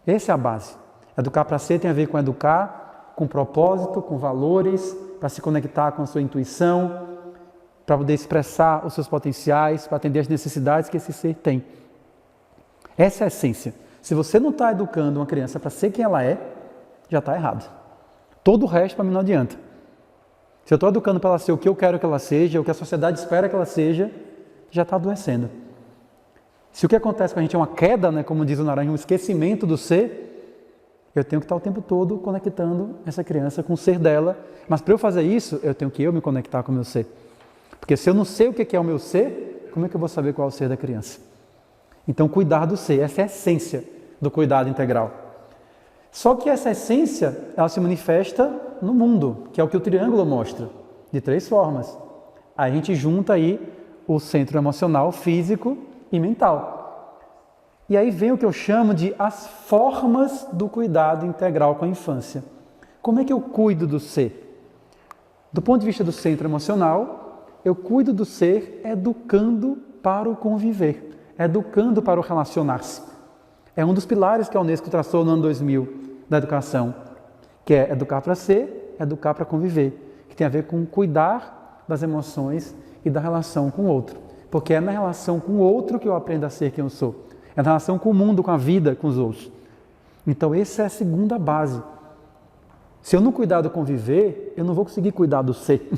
Essa é a base. Educar para ser tem a ver com educar, com propósito, com valores, para se conectar com a sua intuição, para poder expressar os seus potenciais, para atender as necessidades que esse ser tem. Essa é a essência. Se você não está educando uma criança para ser quem ela é, já está errado. Todo o resto para mim não adianta. Se eu estou educando para ela ser o que eu quero que ela seja, o que a sociedade espera que ela seja, já está adoecendo. Se o que acontece com a gente é uma queda, né, como diz o Naranjo, um esquecimento do ser, eu tenho que estar o tempo todo conectando essa criança com o ser dela. Mas para eu fazer isso, eu tenho que me conectar com o meu ser. Porque se eu não sei o que é o meu ser, como é que eu vou saber qual é o ser da criança? Então, cuidar do ser, essa é a essência do cuidado integral. Só que essa essência, ela se manifesta no mundo, que é o que o triângulo mostra, de 3 formas. A gente junta aí o centro emocional, físico e mental. E aí vem o que eu chamo de as formas do cuidado integral com a infância. Como é que eu cuido do ser? Do ponto de vista do centro emocional, eu cuido do ser educando para o conviver, educando para o relacionar-se. É um dos pilares que a Unesco traçou no ano 2000 da educação, que é educar para ser, educar para conviver, que tem a ver com cuidar das emoções e da relação com o outro. Porque é na relação com o outro que eu aprendo a ser quem eu sou. É na relação com o mundo, com a vida, com os outros. Então, essa é a segunda base. Se eu não cuidar do conviver, eu não vou conseguir cuidar do ser.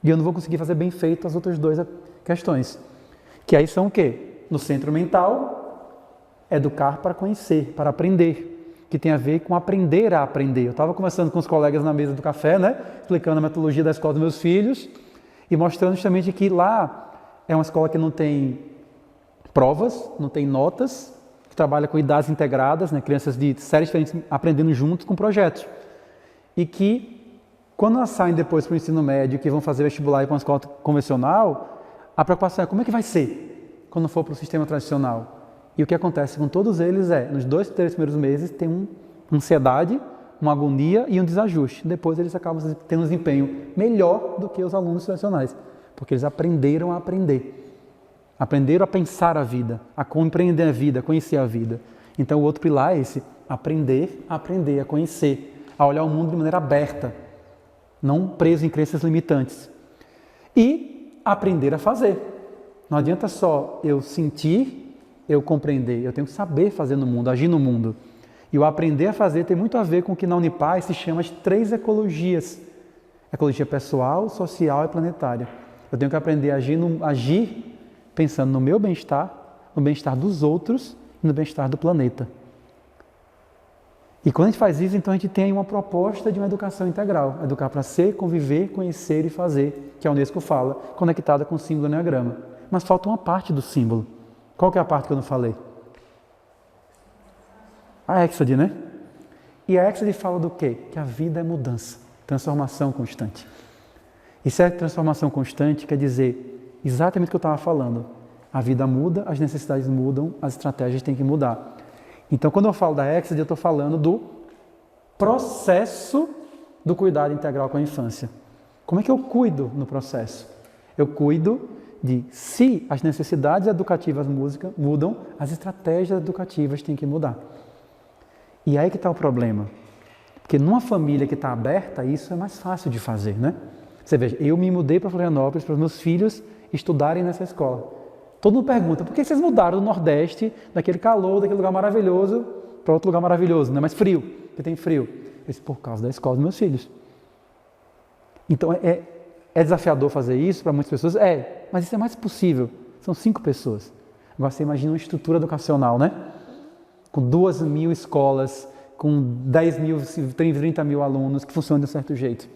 E eu não vou conseguir fazer bem feito as outras 2 questões. Que aí são o quê? No centro mental, educar para conhecer, para aprender. Que tem a ver com aprender a aprender. Eu estava conversando com os colegas na mesa do café, né? Explicando a metodologia da escola dos meus filhos e mostrando justamente que lá é uma escola que não tem provas, não tem notas, que trabalha com idades integradas, né, crianças de séries diferentes aprendendo juntos com projetos. E que, quando elas saem depois para o ensino médio, que vão fazer vestibular e para uma escola convencional, a preocupação é como é que vai ser quando for para o sistema tradicional. E o que acontece com todos eles é, nos 2, 3 primeiros meses, tem uma ansiedade, uma agonia e um desajuste. Depois eles acabam tendo um desempenho melhor do que os alunos tradicionais, porque eles aprenderam a aprender. Aprenderam a pensar a vida, a compreender a vida, a conhecer a vida. Então o outro pilar é esse, aprender a conhecer, a olhar o mundo de maneira aberta, não preso em crenças limitantes. E aprender a fazer. Não adianta só eu sentir, eu compreender, eu tenho que saber fazer no mundo, agir no mundo. E o aprender a fazer tem muito a ver com o que na Unipaz se chama as 3 ecologias. Ecologia pessoal, social e planetária. Eu tenho que aprender a agir pensando no meu bem-estar, no bem-estar dos outros e no bem-estar do planeta. E quando a gente faz isso, então a gente tem uma proposta de uma educação integral. Educar para ser, conviver, conhecer e fazer, que a Unesco fala, conectada com o símbolo do Enneagrama. Mas falta uma parte do símbolo. Qual que é a parte que eu não falei? A Hexade, né? E a Hexade fala do quê? Que a vida é mudança, transformação constante. E se é transformação constante, quer dizer exatamente o que eu estava falando. A vida muda, as necessidades mudam, as estratégias têm que mudar. Então, quando eu falo da Hexade, eu estou falando do processo do cuidado integral com a infância. Como é que eu cuido no processo? Eu cuido de, se as necessidades educativas mudam, as estratégias educativas têm que mudar. E aí que está o problema. Porque numa família que está aberta, isso é mais fácil de fazer, né? Você veja, eu me mudei para Florianópolis para os meus filhos estudarem nessa escola. Todo mundo pergunta, por que vocês mudaram do Nordeste, daquele calor, daquele lugar maravilhoso, para outro lugar maravilhoso, né? Mais frio, porque tem frio. Eu disse, por causa da escola dos meus filhos. Então, é desafiador fazer isso para muitas pessoas? É, mas isso é mais possível. São 5 pessoas. Agora, você imagina uma estrutura educacional, né? Com 2.000 escolas, com 10 mil, 30 mil alunos, que funcionam de um certo jeito.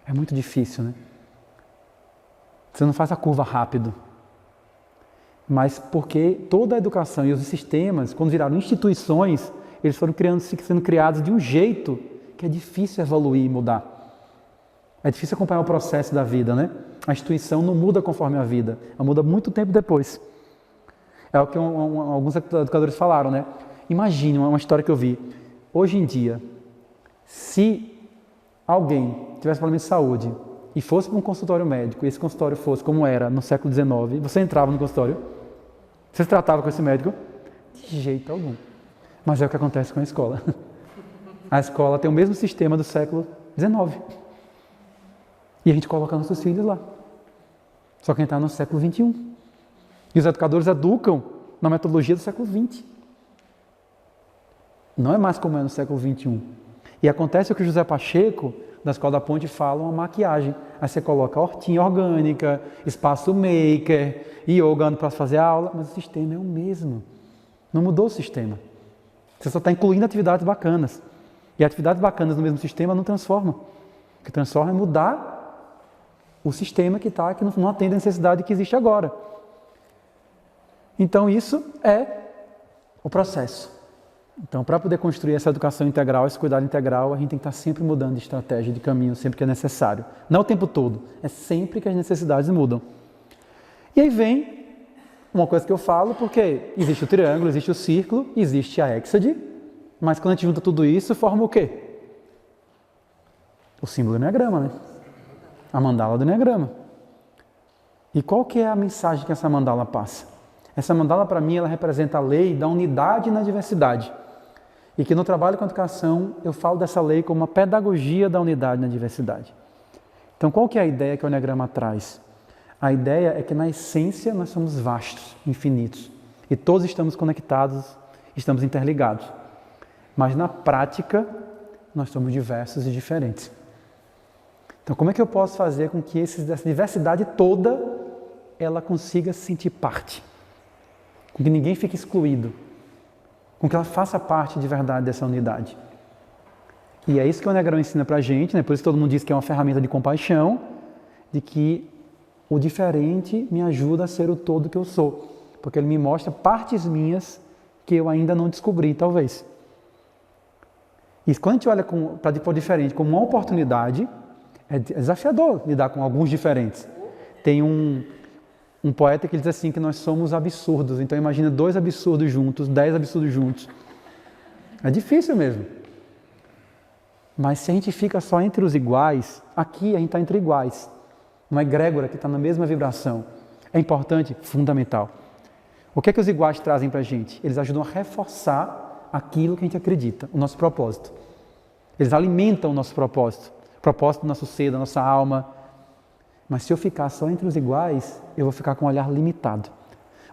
É muito difícil, né? Você não faz a curva rápido. Mas porque toda a educação e os sistemas, quando viraram instituições, eles foram sendo criados de um jeito que é difícil evoluir e mudar. É difícil acompanhar o processo da vida, né? A instituição não muda conforme a vida, ela muda muito tempo depois. É o que alguns educadores falaram, né? Imagine uma história que eu vi. Hoje em dia, se alguém tivesse problema de saúde e fosse para um consultório médico, e esse consultório fosse como era no século XIX, você entrava no consultório, você se tratava com esse médico? De jeito algum. Mas é o que acontece com a escola. A escola tem o mesmo sistema do século XIX. E a gente coloca nossos filhos lá. Só que a gente está no século XXI. E os educadores educam na metodologia do século XX. Não é mais como é no século XXI. E acontece o que o José Pacheco, da Escola da Ponte falam a maquiagem. Aí você coloca hortinha orgânica, espaço maker, yoga para fazer aula, mas o sistema é o mesmo. Não mudou o sistema. Você só está incluindo atividades bacanas. E atividades bacanas no mesmo sistema não transformam. O que transforma é mudar o sistema que não atende a necessidade que existe agora. Então isso é o processo. Então, para poder construir essa educação integral, esse cuidado integral, a gente tem que estar sempre mudando de estratégia, de caminho, sempre que é necessário. Não o tempo todo, é sempre que as necessidades mudam. E aí vem uma coisa que eu falo, porque existe o triângulo, existe o círculo, existe a hexade, mas quando a gente junta tudo isso, forma o quê? O símbolo do Enneagrama, né? A mandala do Enneagrama. E qual que é a mensagem que essa mandala passa? Essa mandala, para mim, ela representa a lei da unidade na diversidade. E que no trabalho com a educação, eu falo dessa lei como uma pedagogia da unidade na diversidade. Então, qual que é a ideia que o Enneagrama traz? A ideia é que, na essência, nós somos vastos, infinitos. E todos estamos conectados, estamos interligados. Mas, na prática, nós somos diversos e diferentes. Então, como é que eu posso fazer com que essa diversidade toda, ela consiga se sentir parte? Com que ninguém fique excluído, com que ela faça parte de verdade dessa unidade. E é isso que o Enneagrama ensina pra gente, né? Por isso todo mundo diz que é uma ferramenta de compaixão, de que o diferente me ajuda a ser o todo que eu sou, porque ele me mostra partes minhas que eu ainda não descobri, talvez. E quando a gente olha para o diferente como uma oportunidade, é desafiador lidar com alguns diferentes. Tem um poeta que diz assim que nós somos absurdos. Então imagina 2 absurdos juntos, 10 absurdos juntos. É difícil mesmo. Mas se a gente fica só entre os iguais, aqui a gente está entre iguais. Uma egrégora que está na mesma vibração. É importante? Fundamental. O que é que os iguais trazem para a gente? Eles ajudam a reforçar aquilo que a gente acredita, o nosso propósito. Eles alimentam o nosso propósito. O propósito do nosso ser, da nossa alma. Mas se eu ficar só entre os iguais, eu vou ficar com um olhar limitado.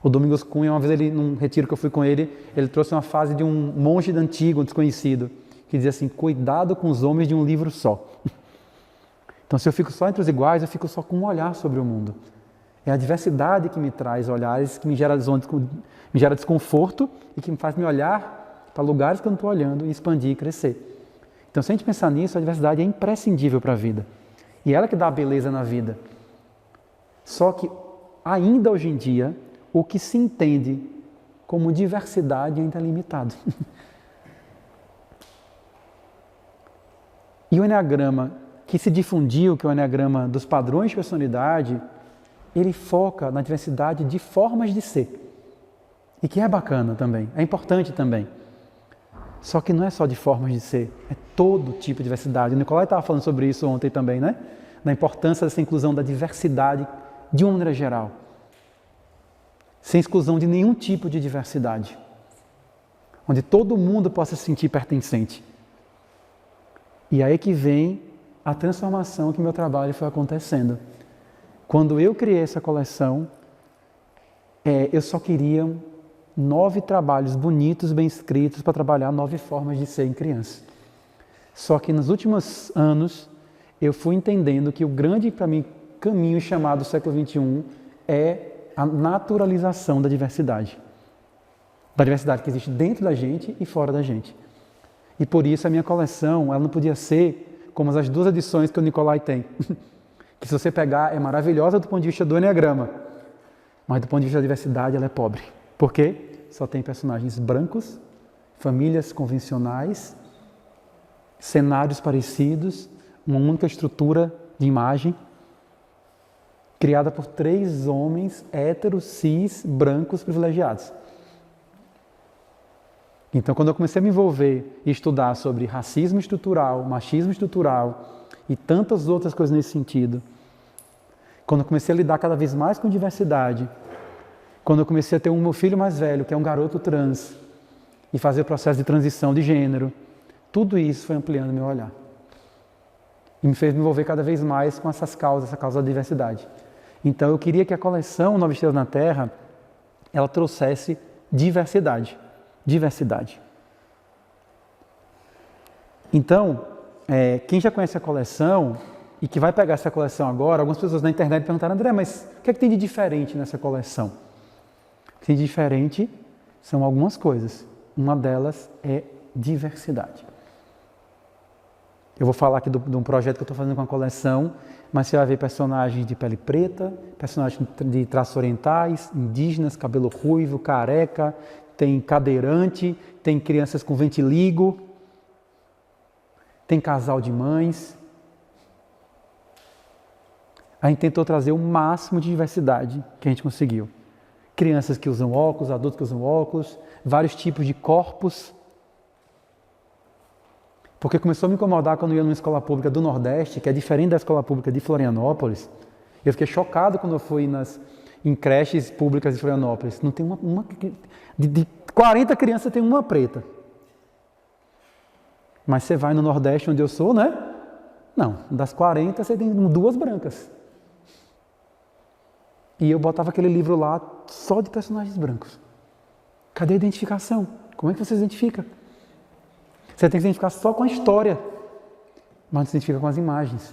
O Domingos Cunha, uma vez, num retiro que eu fui com ele trouxe uma frase de um monge antigo, um desconhecido, que dizia assim: cuidado com os homens de um livro só. Então, se eu fico só entre os iguais, eu fico só com um olhar sobre o mundo. É a diversidade que me traz olhares, que me gera desconforto e que me faz me olhar para lugares que eu não estou olhando e expandir e crescer. Então, se a gente pensar nisso, a diversidade é imprescindível para a vida. E ela que dá a beleza na vida. Só que, ainda hoje em dia, o que se entende como diversidade ainda é limitado. E o Enneagrama, que se difundiu, que é o Enneagrama dos padrões de personalidade, ele foca na diversidade de formas de ser. E que é bacana também, é importante também. Só que não é só de formas de ser, é todo tipo de diversidade. O Nicolai estava falando sobre isso ontem também, né? Da importância dessa inclusão da diversidade de uma maneira geral. Sem exclusão de nenhum tipo de diversidade. Onde todo mundo possa se sentir pertencente. E aí que vem a transformação que meu trabalho foi acontecendo. Quando eu criei essa coleção, eu só queria 9 trabalhos bonitos, bem escritos, para trabalhar 9 formas de ser em criança. Só que nos últimos anos, eu fui entendendo que o grande, para mim, caminho chamado século XXI é a naturalização da diversidade. Da diversidade que existe dentro da gente e fora da gente. E por isso a minha coleção, ela não podia ser como as 2 edições que o Nicolai tem. Que se você pegar, é maravilhosa do ponto de vista do Enneagrama. Mas do ponto de vista da diversidade, ela é pobre. Por quê? Só tem personagens brancos, famílias convencionais, cenários parecidos, uma única estrutura de imagem, criada por 3 homens héteros, cis, brancos, privilegiados. Então, quando eu comecei a me envolver e estudar sobre racismo estrutural, machismo estrutural e tantas outras coisas nesse sentido, quando eu comecei a lidar cada vez mais com diversidade, quando eu comecei a ter um meu filho mais velho, que é um garoto trans, e fazer o processo de transição de gênero, tudo isso foi ampliando meu olhar. E me fez me envolver cada vez mais com essas causas, essa causa da diversidade. Então eu queria que a coleção Nova Estrelas na Terra, ela trouxesse diversidade. Diversidade. Então, quem já conhece a coleção e que vai pegar essa coleção agora, algumas pessoas na internet perguntaram, André, mas o que é que tem de diferente nessa coleção? O que tem de diferente são algumas coisas. Uma delas é diversidade. Eu vou falar aqui de um projeto que eu estou fazendo com a coleção, mas você vai ver personagens de pele preta, personagens de traços orientais, indígenas, cabelo ruivo, careca, tem cadeirante, tem crianças com vitiligo, tem casal de mães. A gente tentou trazer o máximo de diversidade que a gente conseguiu. Crianças que usam óculos, adultos que usam óculos, vários tipos de corpos. Porque começou a me incomodar quando eu ia numa escola pública do Nordeste, que é diferente da escola pública de Florianópolis. Eu fiquei chocado quando eu fui em creches públicas de Florianópolis. Não tem de 40 crianças tem uma preta. Mas você vai no Nordeste, onde eu sou, né? Não, das 40 você tem 2 brancas. E eu botava aquele livro lá só de personagens brancos. Cadê a identificação? Como é que você se identifica? Você tem que se identificar só com a história, mas não se identifica com as imagens.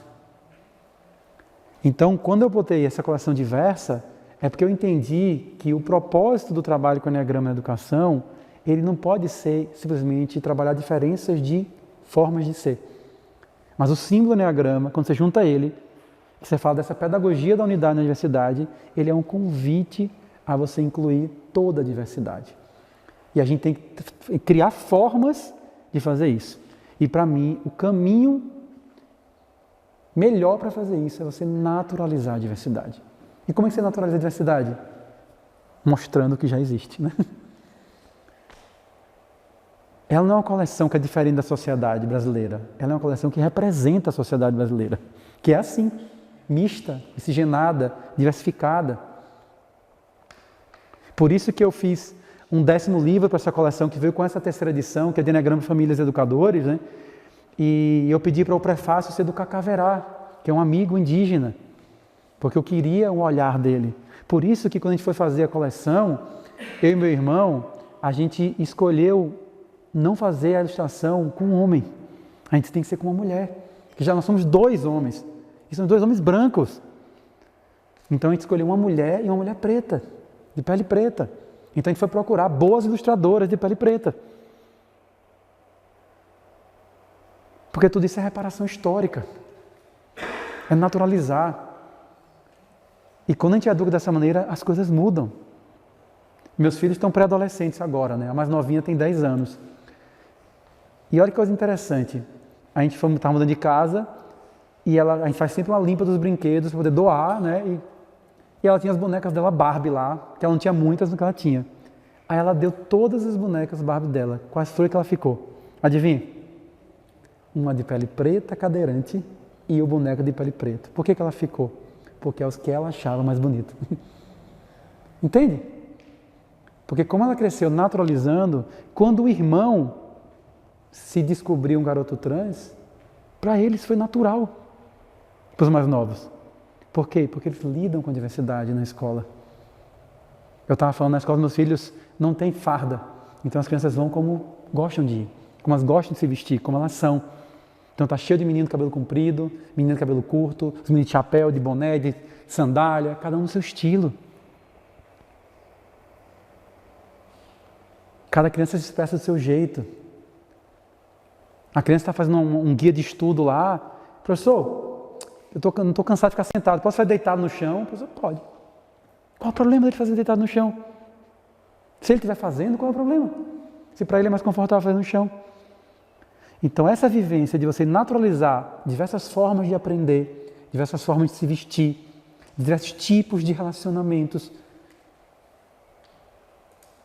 Então, quando eu botei essa coleção diversa, é porque eu entendi que o propósito do trabalho com o Enneagrama na educação, ele não pode ser simplesmente trabalhar diferenças de formas de ser. Mas o símbolo do Enneagrama, quando você junta ele, você fala dessa pedagogia da unidade na diversidade, ele é um convite a você incluir toda a diversidade. E a gente tem que criar formas de fazer isso. E para mim, o caminho melhor para fazer isso é você naturalizar a diversidade. E como é que você naturaliza a diversidade? Mostrando que já existe, né? Ela não é uma coleção que é diferente da sociedade brasileira. Ela é uma coleção que representa a sociedade brasileira, que é assim, mista, miscigenada, diversificada. Por isso que eu fiz um 10º livro para essa coleção, que veio com essa 3ª edição, que é de Enneagrama Famílias Educadores, né? E eu pedi para o prefácio ser do Cacaverá, que é um amigo indígena, porque eu queria um olhar dele. Por isso que quando a gente foi fazer a coleção, eu e meu irmão, a gente escolheu não fazer a ilustração com um homem. A gente tem que ser com uma mulher, que já nós somos 2 homens, e são 2 homens brancos. Então a gente escolheu uma mulher e uma mulher preta, de pele preta. Então a gente foi procurar boas ilustradoras de pele preta. Porque tudo isso é reparação histórica. É naturalizar. E quando a gente educa dessa maneira, as coisas mudam. Meus filhos estão pré-adolescentes agora, né? A mais novinha tem 10 anos. E olha que coisa interessante. A gente estava mudando de casa e a gente faz sempre uma limpa dos brinquedos para poder doar, né? E ela tinha as bonecas dela Barbie lá, que ela não tinha muitas, mas que ela tinha. Aí ela deu todas as bonecas Barbie dela. Quais foi que ela ficou? Adivinha? Uma de pele preta, cadeirante, e o boneco de pele preta. Por que ela ficou? Porque é os que ela achava mais bonito. Entende? Porque como ela cresceu naturalizando, quando o irmão se descobriu um garoto trans, para eles foi natural, para os mais novos. Por quê? Porque eles lidam com a diversidade na escola. Eu estava falando, na escola dos meus filhos não tem farda. Então as crianças vão como gostam de ir, como elas gostam de se vestir, como elas são. Então está cheio de menino de cabelo comprido, menino de cabelo curto, os meninos de chapéu, de boné, de sandália, cada um no seu estilo. Cada criança se expressa do seu jeito. A criança está fazendo um guia de estudo lá. Professor, eu não estou cansado de ficar sentado. Posso fazer deitado no chão? O professor, pode. Qual o problema dele fazer deitado no chão? Se ele estiver fazendo, qual é o problema? Se para ele é mais confortável fazer no chão. Então essa vivência de você naturalizar diversas formas de aprender, diversas formas de se vestir, diversos tipos de relacionamentos,